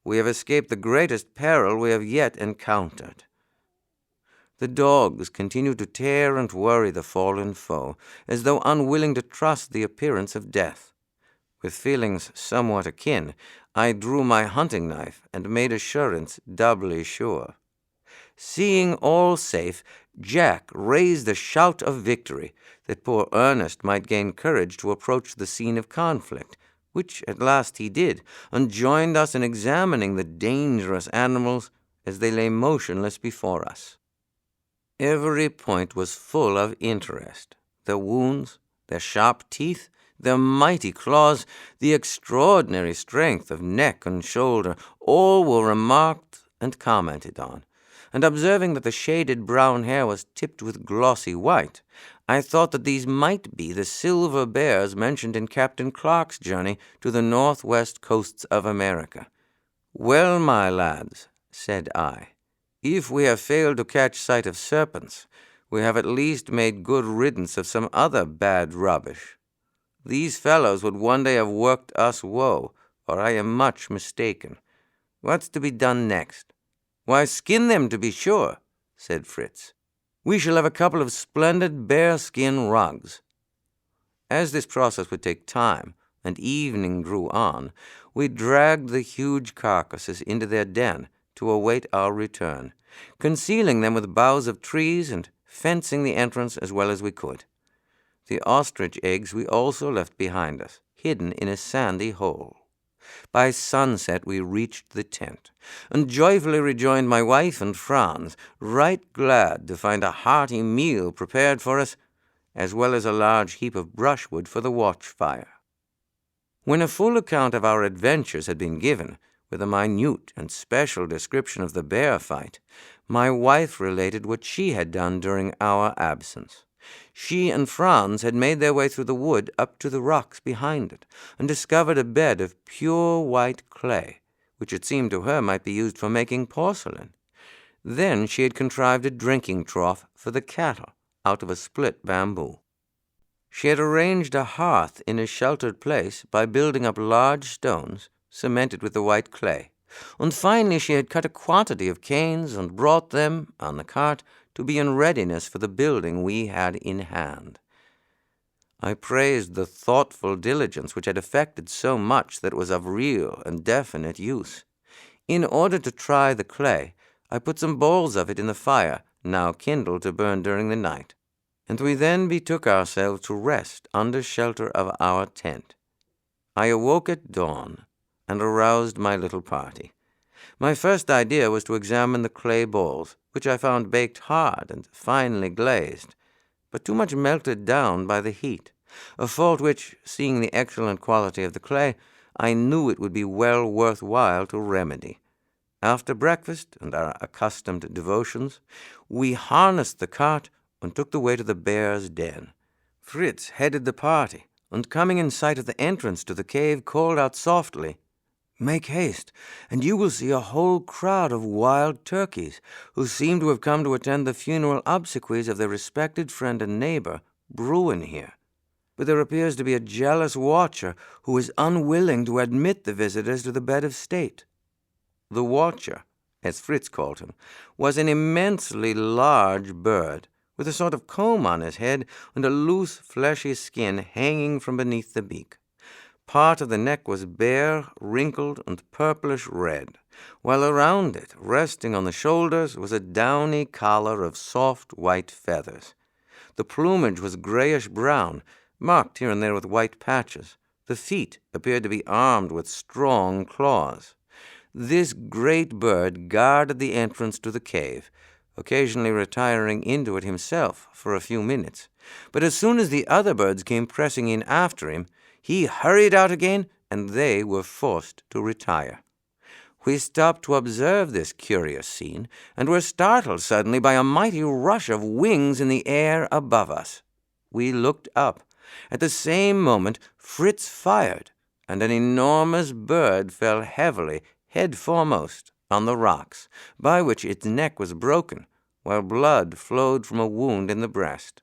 "We have escaped the greatest peril we have yet encountered." The dogs continued to tear and worry the fallen foe, as though unwilling to trust the appearance of death. With feelings somewhat akin, I drew my hunting knife and made assurance doubly sure. Seeing all safe, Jack raised a shout of victory, that poor Ernest might gain courage to approach the scene of conflict, which at last he did, and joined us in examining the dangerous animals as they lay motionless before us. Every point was full of interest. Their wounds, their sharp teeth, their mighty claws, the extraordinary strength of neck and shoulder, all were remarked and commented on. And observing that the shaded brown hair was tipped with glossy white, I thought that these might be the silver bears mentioned in Captain Clark's journey to the northwest coasts of America. "Well, my lads," said I, "if we have failed to catch sight of serpents, we have at least made good riddance of some other bad rubbish. These fellows would one day have worked us woe, or I am much mistaken. What's to be done next?" "Why, skin them, to be sure," said Fritz. "We shall have a couple of splendid bear-skin rugs." As this process would take time, and evening drew on, we dragged the huge carcasses into their den to await our return, concealing them with boughs of trees and fencing the entrance as well as we could. The ostrich eggs we also left behind us, hidden in a sandy hole. By sunset we reached the tent, and joyfully rejoined my wife and Franz, right glad to find a hearty meal prepared for us, as well as a large heap of brushwood for the watch-fire. When a full account of our adventures had been given, with a minute and special description of the bear fight, my wife related what she had done during our absence. She and Franz had made their way through the wood up to the rocks behind it, and discovered a bed of pure white clay, which it seemed to her might be used for making porcelain. Then she had contrived a drinking trough for the cattle out of a split bamboo. She had arranged a hearth in a sheltered place by building up large stones, cemented with the white clay, and finally she had cut a quantity of canes and brought them, on the cart, to be in readiness for the building we had in hand. I praised the thoughtful diligence which had effected so much that was of real and definite use. In order to try the clay, I put some balls of it in the fire, now kindled to burn during the night, and we then betook ourselves to rest under shelter of our tent. I awoke at dawn and aroused my little party. My first idea was to examine the clay balls, which I found baked hard and finely glazed, but too much melted down by the heat, a fault which, seeing the excellent quality of the clay, I knew it would be well worth while to remedy. After breakfast and our accustomed devotions, we harnessed the cart and took the way to the bear's den. Fritz headed the party, and coming in sight of the entrance to the cave, called out softly, "Make haste, and you will see a whole crowd of wild turkeys, who seem to have come to attend the funeral obsequies of their respected friend and neighbor, Bruin here. But there appears to be a jealous watcher who is unwilling to admit the visitors to the bed of state." The watcher, as Fritz called him, was an immensely large bird, with a sort of comb on his head and a loose, fleshy skin hanging from beneath the beak. Part of the neck was bare, wrinkled, and purplish red, while around it, resting on the shoulders, was a downy collar of soft white feathers. The plumage was grayish-brown, marked here and there with white patches. The feet appeared to be armed with strong claws. This great bird guarded the entrance to the cave, occasionally retiring into it himself for a few minutes. But as soon as the other birds came pressing in after him, he hurried out again, and they were forced to retire. We stopped to observe this curious scene, and were startled suddenly by a mighty rush of wings in the air above us. We looked up. At the same moment, Fritz fired, and an enormous bird fell heavily, head foremost, on the rocks, by which its neck was broken, while blood flowed from a wound in the breast.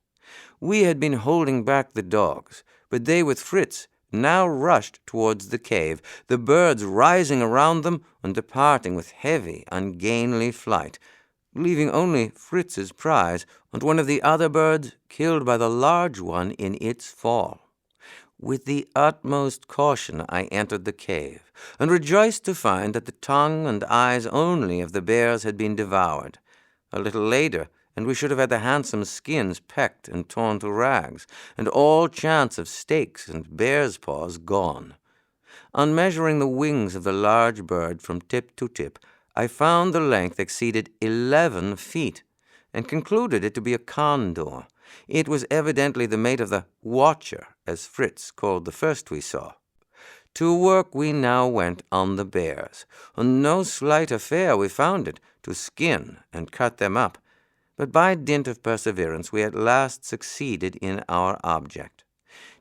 We had been holding back the dogs, but they with Fritz now rushed towards the cave, the birds rising around them and departing with heavy, ungainly flight, leaving only Fritz's prize and one of the other birds killed by the large one in its fall. With the utmost caution I entered the cave, and rejoiced to find that the tongue and eyes only of the bears had been devoured. A little later, and we should have had the handsome skins pecked and torn to rags, and all chance of steaks and bear's paws gone. On measuring the wings of the large bird from tip to tip, I found the length exceeded 11 feet, and concluded it to be a condor. It was evidently the mate of the watcher, as Fritz called the first we saw. To work we now went on the bears, and no slight affair we found it to skin and cut them up, but by dint of perseverance we at last succeeded in our object.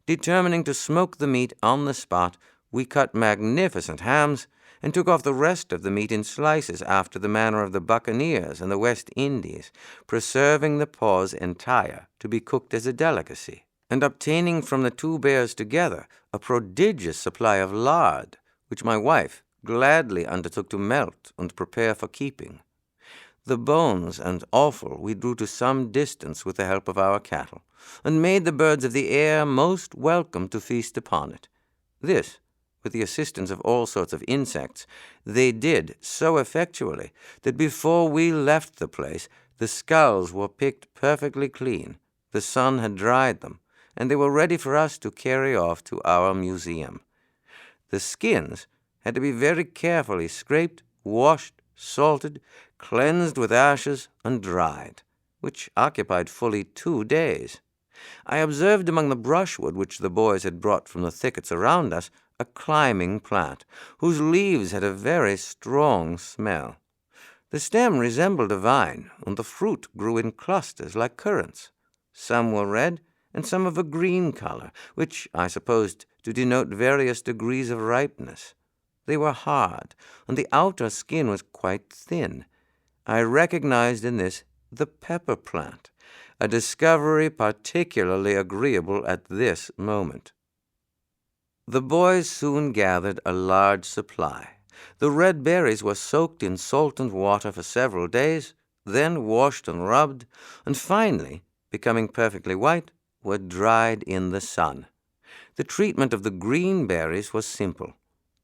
Determining to smoke the meat on the spot, we cut magnificent hams, and took off the rest of the meat in slices after the manner of the buccaneers and the West Indies, preserving the paws entire to be cooked as a delicacy, and obtaining from the two bears together a prodigious supply of lard, which my wife gladly undertook to melt and prepare for keeping. The bones and offal we drew to some distance with the help of our cattle, and made the birds of the air most welcome to feast upon it. This, with the assistance of all sorts of insects, they did so effectually that before we left the place the skulls were picked perfectly clean, the sun had dried them, and they were ready for us to carry off to our museum. The skins had to be very carefully scraped, washed, salted, cleansed with ashes, and dried, which occupied fully 2 days. I observed among the brushwood which the boys had brought from the thickets around us a climbing plant, whose leaves had a very strong smell. The stem resembled a vine, and the fruit grew in clusters like currants. Some were red, and some of a green color, which I supposed to denote various degrees of ripeness. They were hard, and the outer skin was quite thin. I recognized in this the pepper plant, a discovery particularly agreeable at this moment. The boys soon gathered a large supply. The red berries were soaked in salt and water for several days, then washed and rubbed, and finally, becoming perfectly white, were dried in the sun. The treatment of the green berries was simple.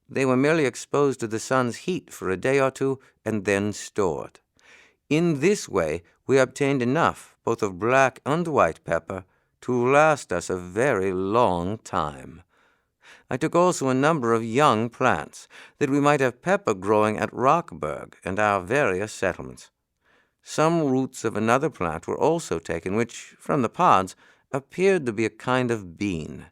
They were merely exposed to the sun's heat for a day or two and then stored. In this way we obtained enough, both of black and white pepper, to last us a very long time. I took also a number of young plants, that we might have pepper growing at Rockburg and our various settlements. Some roots of another plant were also taken, which, from the pods, appeared to be a kind of bean.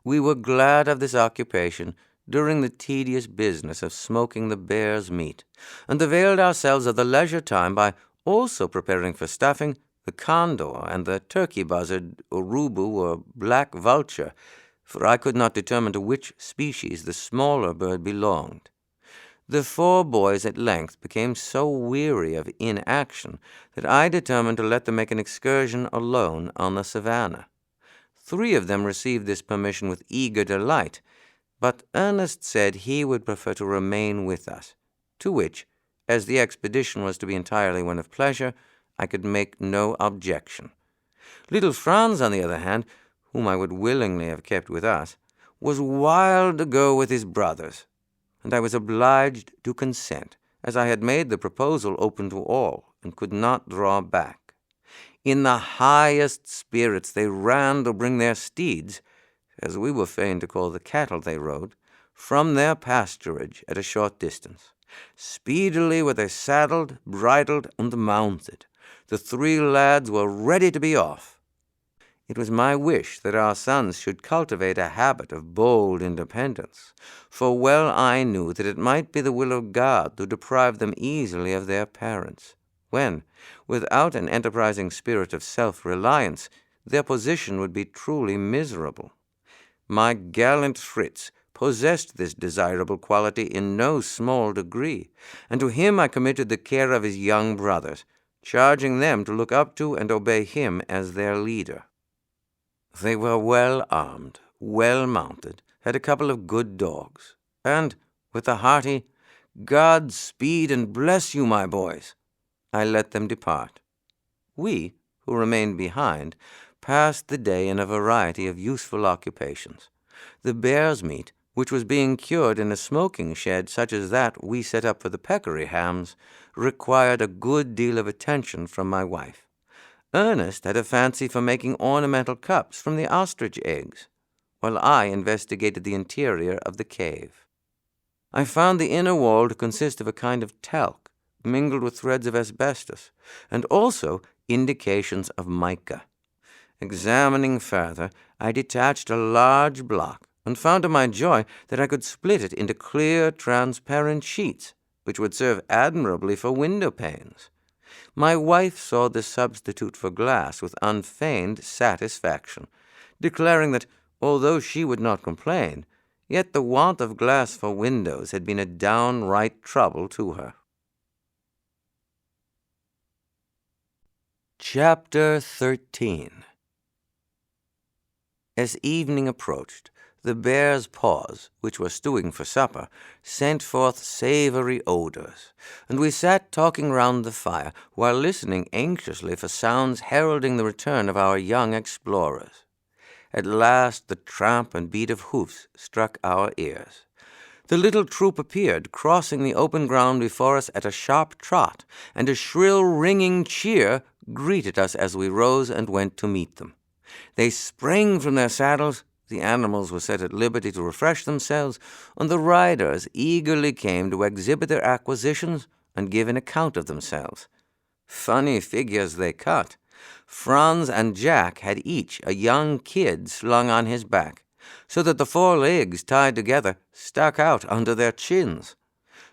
We were glad of this occupation, during the tedious business of smoking the bear's meat, and availed ourselves of the leisure time by also preparing for stuffing the condor and the turkey buzzard, urubu, or black vulture, for I could not determine to which species the smaller bird belonged. The 4 boys at length became so weary of inaction that I determined to let them make an excursion alone on the savannah. 3 of them received this permission with eager delight, but Ernest said he would prefer to remain with us, to which, as the expedition was to be entirely one of pleasure, I could make no objection. Little Franz, on the other hand, whom I would willingly have kept with us, was wild to go with his brothers, and I was obliged to consent, as I had made the proposal open to all, and could not draw back. In the highest spirits they ran to bring their steeds, as we were fain to call the cattle they rode, from their pasturage at a short distance. Speedily were they saddled, bridled, and mounted. The 3 lads were ready to be off. It was my wish that our sons should cultivate a habit of bold independence, for well I knew that it might be the will of God to deprive them easily of their parents, when, without an enterprising spirit of self-reliance, their position would be truly miserable. My gallant Fritz possessed this desirable quality in no small degree, and to him I committed the care of his young brothers, charging them to look up to and obey him as their leader. They were well armed, well mounted, had a couple of good dogs, and, with a hearty, "God speed and bless you, my boys," I let them depart. We, who remained behind, passed the day in a variety of useful occupations. The bear's meat, which was being cured in a smoking shed such as that we set up for the peccary hams, required a good deal of attention from my wife. Ernest had a fancy for making ornamental cups from the ostrich eggs, while I investigated the interior of the cave. I found the inner wall to consist of a kind of talc, mingled with threads of asbestos, and also indications of mica. Examining further, I detached a large block, and found to my joy that I could split it into clear, transparent sheets, which would serve admirably for window panes. My wife saw the substitute for glass with unfeigned satisfaction, declaring that, although she would not complain, yet the want of glass for windows had been a downright trouble to her. Chapter 13. As evening approached, the bear's paws, which were stewing for supper, sent forth savory odors, and we sat talking round the fire while listening anxiously for sounds heralding the return of our young explorers. At last the tramp and beat of hoofs struck our ears. The little troop appeared, crossing the open ground before us at a sharp trot, and a shrill ringing cheer greeted us as we rose and went to meet them. They sprang from their saddles, the animals were set at liberty to refresh themselves, and the riders eagerly came to exhibit their acquisitions and give an account of themselves. Funny figures they cut. Franz and Jack had each a young kid slung on his back, so that the 4 legs tied together stuck out under their chins.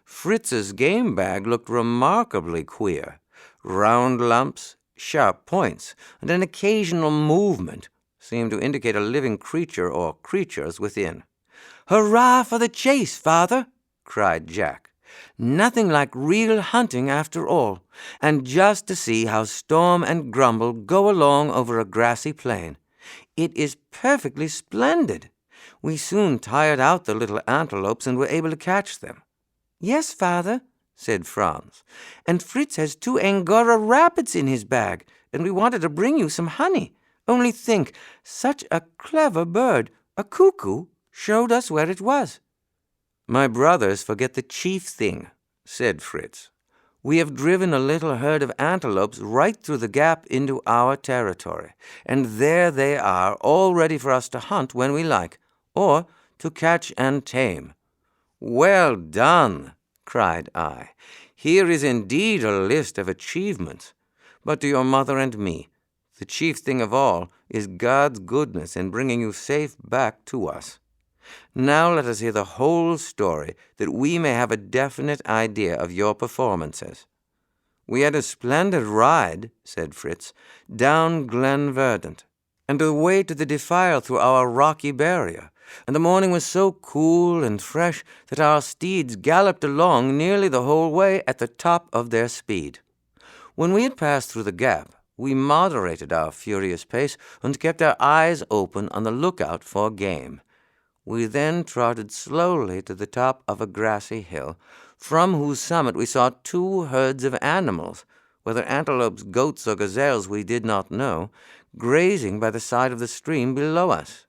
Fritz's game bag looked remarkably queer. Round lumps, sharp points, and an occasional movement seemed to indicate a living creature or creatures within. "Hurrah for the chase, father!" cried Jack. "Nothing like real hunting after all, and just to see how Storm and Grumble go along over a grassy plain. It is perfectly splendid. We soon tired out the little antelopes and were able to catch them." "Yes, father," said Franz, "and Fritz has 2 Angora rabbits in his bag, and we wanted to bring you some honey. Only think, such a clever bird, a cuckoo, showed us where it was." "My brothers forget the chief thing," said Fritz. "We have driven a little herd of antelopes right through the gap into our territory, and there they are, all ready for us to hunt when we like, or to catch and tame." "Well done!" cried I. "Here is indeed a list of achievements. But to your mother and me, the chief thing of all is God's goodness in bringing you safe back to us. Now let us hear the whole story, that we may have a definite idea of your performances." "We had a splendid ride," said Fritz, "down Glen Verdant, and away to the defile through our rocky barrier, and the morning was so cool and fresh that our steeds galloped along nearly the whole way at the top of their speed. When we had passed through the gap, we moderated our furious pace and kept our eyes open on the lookout for game. We then trotted slowly to the top of a grassy hill, from whose summit we saw two herds of animals, whether antelopes, goats, or gazelles we did not know, grazing by the side of the stream below us.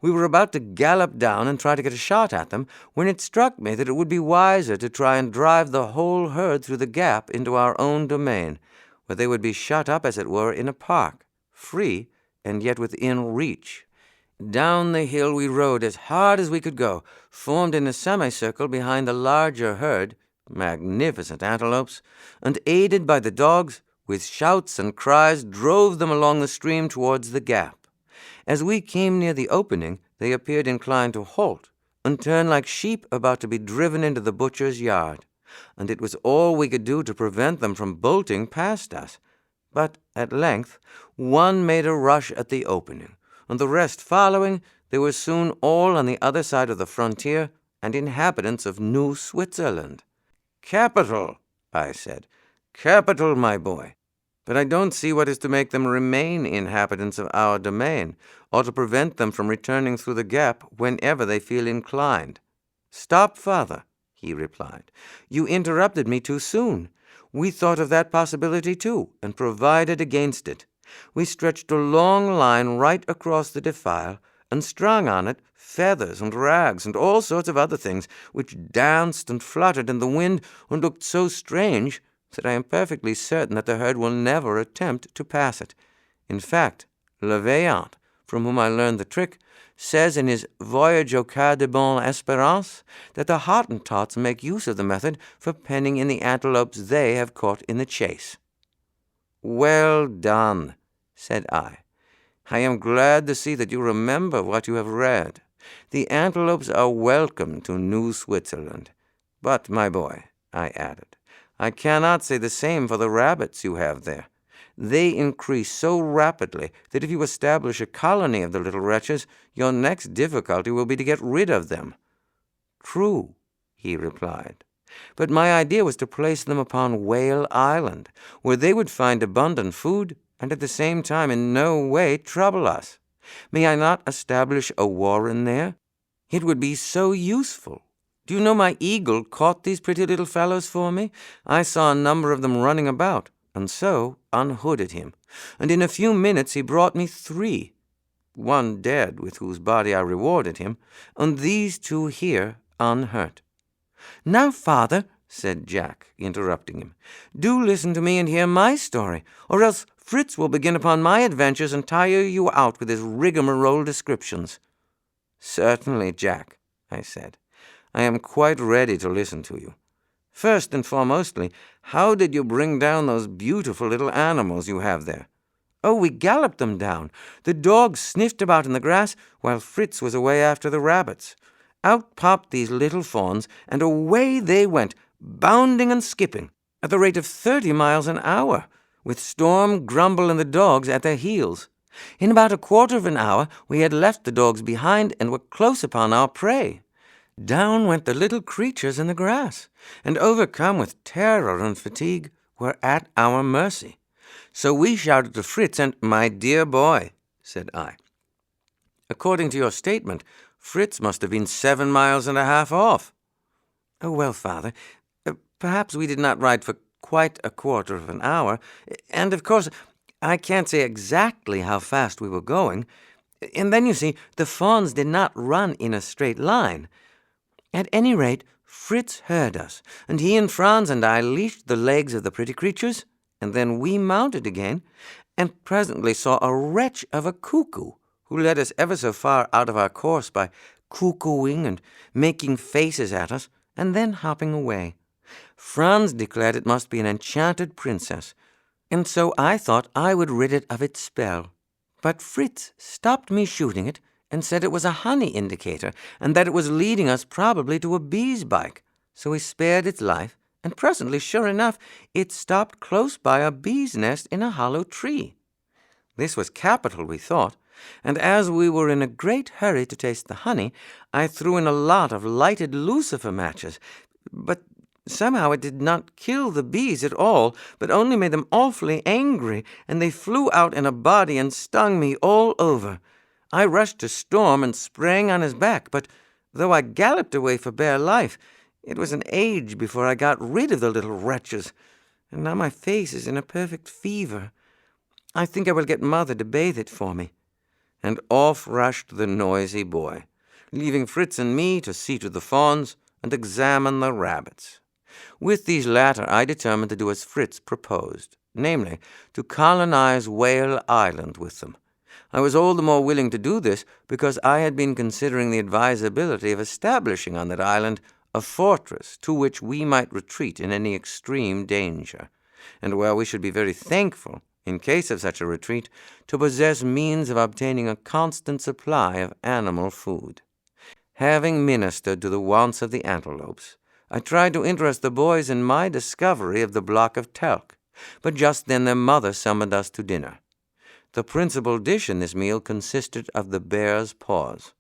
We were about to gallop down and try to get a shot at them, when it struck me that it would be wiser to try and drive the whole herd through the gap into our own domain, where they would be shut up, as it were, in a park, free and yet within reach. Down the hill we rode as hard as we could go, formed in a semicircle behind the larger herd, magnificent antelopes, and aided by the dogs, with shouts and cries drove them along the stream towards the gap. As we came near the opening, they appeared inclined to halt, and turn like sheep about to be driven into the butcher's yard, and it was all we could do to prevent them from bolting past us. But at length one made a rush at the opening, and the rest following, they were soon all on the other side of the frontier and inhabitants of New Switzerland. "Capital," I said. "Capital, my boy. But I don't see what is to make them remain inhabitants of our domain, or to prevent them from returning through the gap whenever they feel inclined." "Stop, father," he replied. "You interrupted me too soon. We thought of that possibility too, and provided against it. We stretched a long line right across the defile, and strung on it feathers and rags and all sorts of other things, which danced and fluttered in the wind and looked so strange that I am perfectly certain that the herd will never attempt to pass it. In fact, Le Vaillant, from whom I learned the trick, says in his Voyage au Cas de Bonne Espérance that the Hottentots make use of the method for penning in the antelopes they have caught in the chase." "Well done," said I. "I am glad to see that you remember what you have read. The antelopes are welcome to New Switzerland. But, my boy," I added, "I cannot say the same for the rabbits you have there. They increase so rapidly that if you establish a colony of the little wretches, your next difficulty will be to get rid of them." "True," he replied, "but my idea was to place them upon Whale Island, where they would find abundant food and at the same time in no way trouble us. May I not establish a warren there? It would be so useful. Do you know my eagle caught these pretty little fellows for me? I saw a number of them running about, and so unhooded him, and in a few minutes he brought me 3, one dead, with whose body I rewarded him, and these 2 here unhurt." "Now, father," said Jack, interrupting him, "do listen to me and hear my story, or else Fritz will begin upon my adventures and tire you out with his rigmarole descriptions." "Certainly, Jack," I said. "I am quite ready to listen to you. First and foremostly, how did you bring down those beautiful little animals you have there?" "Oh, we galloped them down. The dogs sniffed about in the grass while Fritz was away after the rabbits. Out popped these little fawns, and away they went, bounding and skipping, at the rate of 30 miles an hour, with Storm, Grumble, and the dogs at their heels. In about a quarter of an hour we had left the dogs behind and were close upon our prey. Down went the little creatures in the grass, and overcome with terror and fatigue, were at our mercy. So we shouted to Fritz, and, 'My dear boy,' said I, 'according to your statement, Fritz must have been 7 miles and a half off.' 'Oh, well, father, perhaps we did not ride for quite a quarter of an hour, and of course I can't say exactly how fast we were going. And then, you see, the fawns did not run in a straight line. At any rate, Fritz heard us, and he and Franz and I leashed the legs of the pretty creatures, and then we mounted again, and presently saw a wretch of a cuckoo, who led us ever so far out of our course by cuckooing and making faces at us, and then hopping away. Franz declared it must be an enchanted princess, and so I thought I would rid it of its spell. But Fritz stopped me shooting it, and said it was a honey indicator and that it was leading us probably to a bee's bike. So we spared its life, and presently, sure enough, it stopped close by a bee's nest in a hollow tree. This was capital, we thought, and as we were in a great hurry to taste the honey, I threw in a lot of lighted lucifer matches, but somehow it did not kill the bees at all, but only made them awfully angry, and they flew out in a body and stung me all over. I rushed to Storm and sprang on his back, but though I galloped away for bare life, it was an age before I got rid of the little wretches, and now my face is in a perfect fever. I think I will get Mother to bathe it for me." And off rushed the noisy boy, leaving Fritz and me to see to the fawns and examine the rabbits. With these latter I determined to do as Fritz proposed, namely, to colonize Whale Island with them. I was all the more willing to do this because I had been considering the advisability of establishing on that island a fortress to which we might retreat in any extreme danger, and where we should be very thankful, in case of such a retreat, to possess means of obtaining a constant supply of animal food. Having ministered to the wants of the antelopes, I tried to interest the boys in my discovery of the block of talc, but just then their mother summoned us to dinner. The principal dish in this meal consisted of the bear's paws,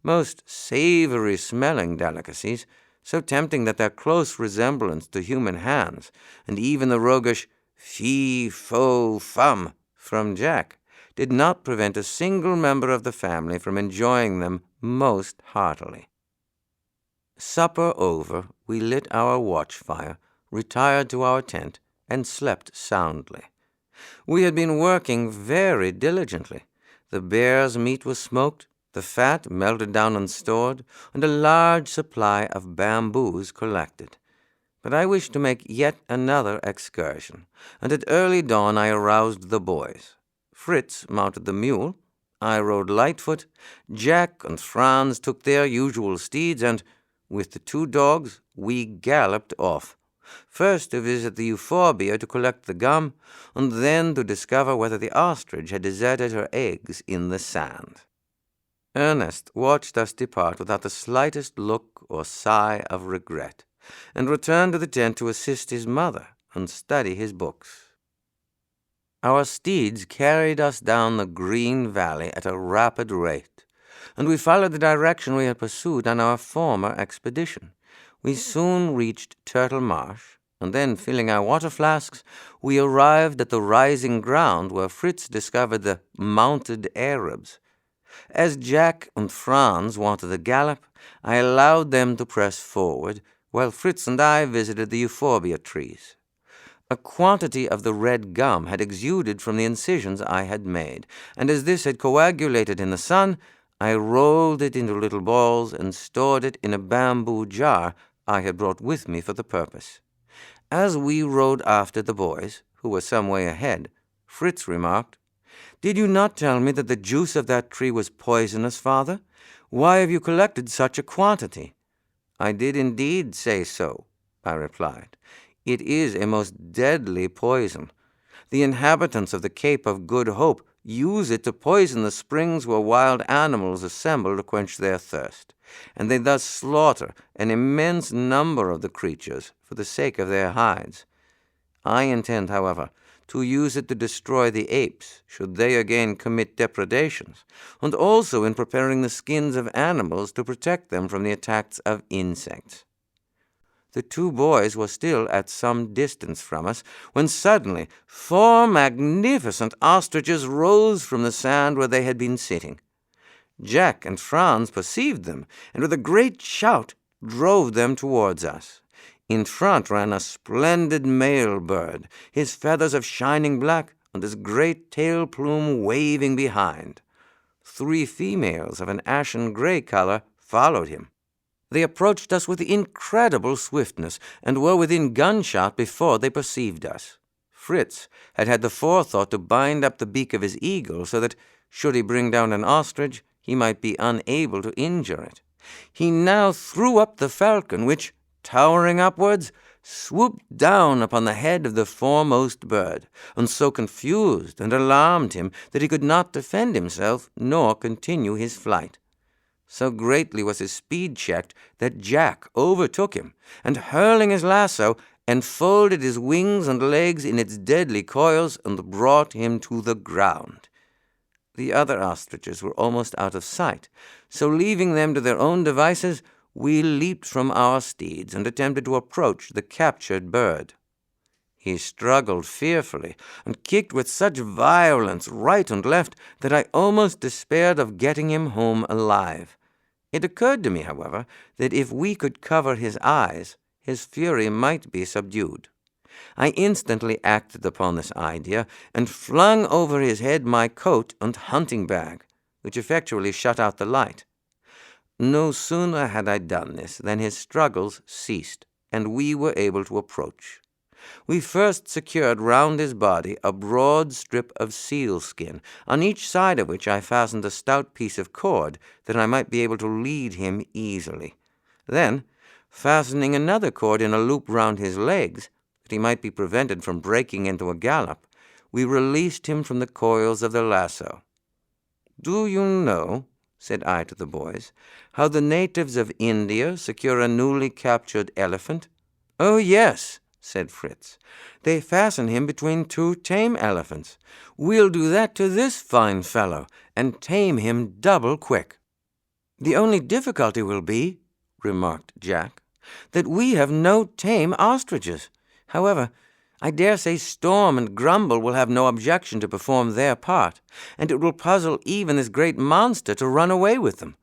most savory-smelling delicacies, so tempting that their close resemblance to human hands, and even the roguish fee, fo, fum from Jack, did not prevent a single member of the family from enjoying them most heartily. Supper over, we lit our watch-fire, retired to our tent, and slept soundly. We had been working very diligently. The bear's meat was smoked, the fat melted down and stored, and a large supply of bamboos collected. But I wished to make yet another excursion, and at early dawn I aroused the boys. Fritz mounted the mule, I rode Lightfoot, Jack and Franz took their usual steeds, and, with the two dogs, we galloped off, first to visit the euphorbia to collect the gum, and then to discover whether the ostrich had deserted her eggs in the sand. Ernest watched us depart without the slightest look or sigh of regret, and returned to the tent to assist his mother and study his books. Our steeds carried us down the green valley at a rapid rate, and we followed the direction we had pursued on our former expedition. We soon reached Turtle Marsh, and then, filling our water flasks, we arrived at the rising ground where Fritz discovered the mounted Arabs. As Jack and Franz wanted a gallop, I allowed them to press forward, while Fritz and I visited the euphorbia trees. A quantity of the red gum had exuded from the incisions I had made, and as this had coagulated in the sun, I rolled it into little balls and stored it in a bamboo jar I had brought with me for the purpose. As we rode after the boys, who were some way ahead, Fritz remarked, "Did you not tell me that the juice of that tree was poisonous, father? Why have you collected such a quantity?" "I did indeed say so," I replied. "It is a most deadly poison. The inhabitants of the Cape of Good Hope use it to poison the springs where wild animals assemble to quench their thirst, and they thus slaughter an immense number of the creatures for the sake of their hides. I intend, however, to use it to destroy the apes, should they again commit depredations, and also in preparing the skins of animals to protect them from the attacks of insects." The two boys were still at some distance from us, when suddenly 4 magnificent ostriches rose from the sand where they had been sitting. Jack and Franz perceived them, and with a great shout drove them towards us. In front ran a splendid male bird, his feathers of shining black, and his great tail plume waving behind. 3 females of an ashen gray color followed him. They approached us with incredible swiftness, and were within gunshot before they perceived us. Fritz had had the forethought to bind up the beak of his eagle, so that, should he bring down an ostrich, he might be unable to injure it. He now threw up the falcon, which, towering upwards, swooped down upon the head of the foremost bird, and so confused and alarmed him that he could not defend himself nor continue his flight. So greatly was his speed checked that Jack overtook him, and hurling his lasso, enfolded his wings and legs in its deadly coils and brought him to the ground. The other ostriches were almost out of sight, so leaving them to their own devices, we leaped from our steeds and attempted to approach the captured bird. He struggled fearfully and kicked with such violence right and left that I almost despaired of getting him home alive. It occurred to me, however, that if we could cover his eyes, his fury might be subdued. I instantly acted upon this idea and flung over his head my coat and hunting bag, which effectually shut out the light. No sooner had I done this than his struggles ceased, and we were able to approach. We first secured round his body a broad strip of sealskin, on each side of which I fastened a stout piece of cord, that I might be able to lead him easily. Then, fastening another cord in a loop round his legs, that he might be prevented from breaking into a gallop, we released him from the coils of the lasso. "Do you know," said I to the boys, "how the natives of India secure a newly captured elephant?" "Oh, yes," said Fritz. "They fasten him between two tame elephants. We'll do that to this fine fellow, and tame him double quick." "The only difficulty will be," remarked Jack, "that we have no tame ostriches. However, I dare say Storm and Grumble will have no objection to perform their part, and it will puzzle even this great monster to run away with them."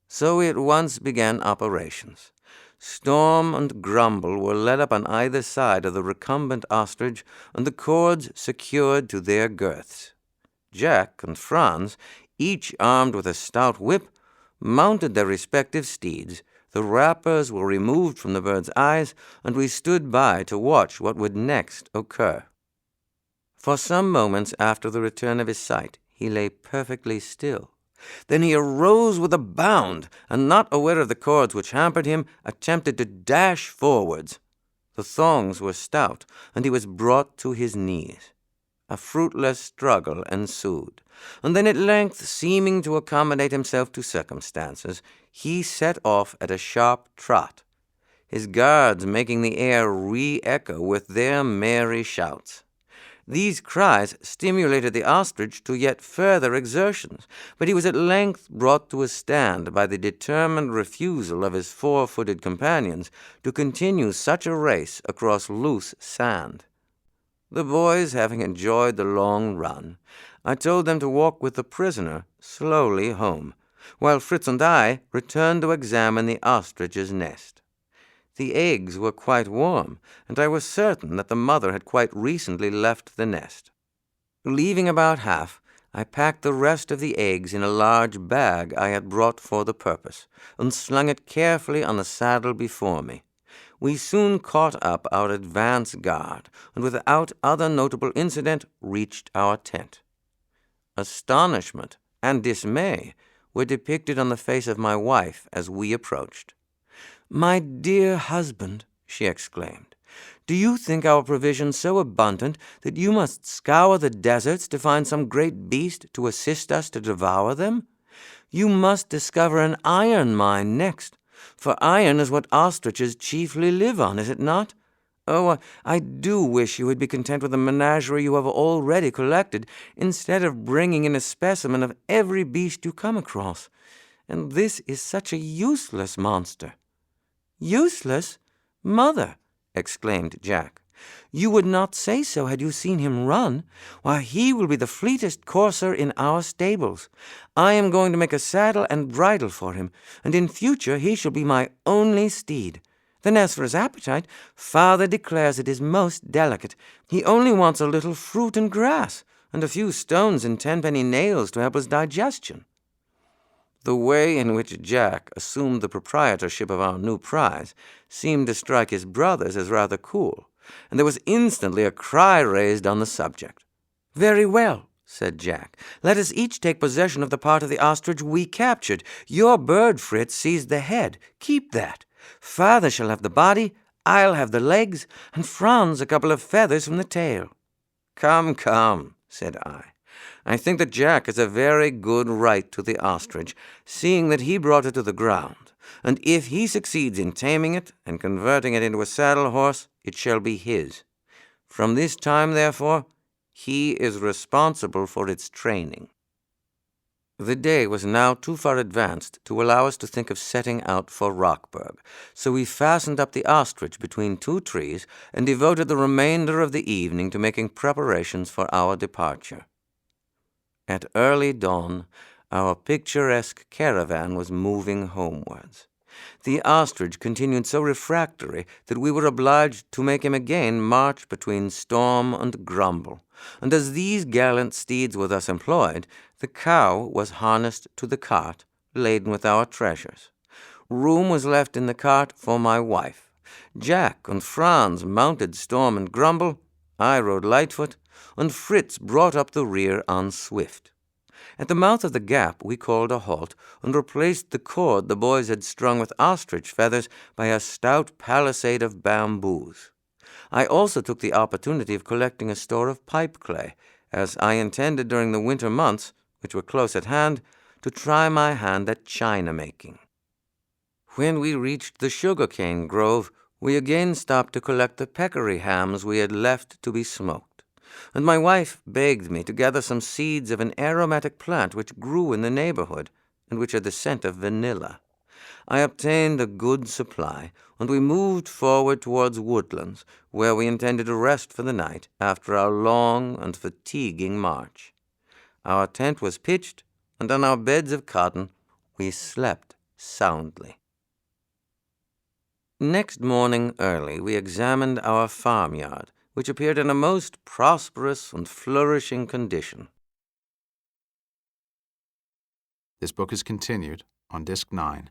So we at once began operations. Storm and Grumble were led up on either side of the recumbent ostrich, and the cords secured to their girths. Jack and Franz, each armed with a stout whip, mounted their respective steeds. The wrappers were removed from the bird's eyes, and we stood by to watch what would next occur. For some moments after the return of his sight, he lay perfectly still. Then he arose with a bound, and not aware of the cords which hampered him, attempted to dash forwards. The thongs were stout, and he was brought to his knees. A fruitless struggle ensued, and then at length, seeming to accommodate himself to circumstances, he set off at a sharp trot, his guards making the air re-echo with their merry shouts. These cries stimulated the ostrich to yet further exertions, but he was at length brought to a stand by the determined refusal of his four-footed companions to continue such a race across loose sand. The boys having enjoyed the long run, I told them to walk with the prisoner slowly home, while Fritz and I returned to examine the ostrich's nest. The eggs were quite warm, and I was certain that the mother had quite recently left the nest. Leaving about half, I packed the rest of the eggs in a large bag I had brought for the purpose, and slung it carefully on the saddle before me. We soon caught up our advance guard, and without other notable incident reached our tent. Astonishment and dismay were depicted on the face of my wife as we approached. "My dear husband," she exclaimed, "do you think our provisions so abundant that you must scour the deserts to find some great beast to assist us to devour them? You must discover an iron mine next, for iron is what ostriches chiefly live on, is it not? Oh, I do wish you would be content with the menagerie you have already collected, instead of bringing in a specimen of every beast you come across. And this is such a useless monster." "Useless? Mother!" exclaimed Jack. "You would not say so had you seen him run. Why, he will be the fleetest courser in our stables. I am going to make a saddle and bridle for him, and in future he shall be my only steed. Then as for his appetite, father declares it is most delicate. He only wants a little fruit and grass, and a few stones and tenpenny nails to help his digestion." The way in which Jack assumed the proprietorship of our new prize seemed to strike his brothers as rather cool, and there was instantly a cry raised on the subject. "Very well," said Jack, "let us each take possession of the part of the ostrich we captured. Your bird, Fritz, seized the head. Keep that. Father shall have the body, I'll have the legs, and Franz a couple of feathers from the tail." "Come, come," said I. "I think that Jack has a very good right to the ostrich, seeing that he brought it to the ground, and if he succeeds in taming it and converting it into a saddle horse, it shall be his. From this time, therefore, he is responsible for its training." The day was now too far advanced to allow us to think of setting out for Rockburg, so we fastened up the ostrich between two trees and devoted the remainder of the evening to making preparations for our departure. At early dawn, our picturesque caravan was moving homewards. The ostrich continued so refractory that we were obliged to make him again march between Storm and Grumble, and as these gallant steeds were thus employed, the cow was harnessed to the cart, laden with our treasures. Room was left in the cart for my wife. Jack and Franz mounted Storm and Grumble, I rode Lightfoot, and Fritz brought up the rear on Swift. At the mouth of the gap we called a halt, and replaced the cord the boys had strung with ostrich feathers by a stout palisade of bamboos. I also took the opportunity of collecting a store of pipe clay, as I intended during the winter months, which were close at hand, to try my hand at china-making. When we reached the sugar-cane grove, we again stopped to collect the peccary hams we had left to be smoked, and my wife begged me to gather some seeds of an aromatic plant which grew in the neighborhood, and which had the scent of vanilla. I obtained a good supply, and we moved forward towards Woodlands, where we intended to rest for the night after our long and fatiguing march. Our tent was pitched, and on our beds of cotton we slept soundly. Next morning early we examined our farmyard, which appeared in a most prosperous and flourishing condition. This book is continued on Disc 9.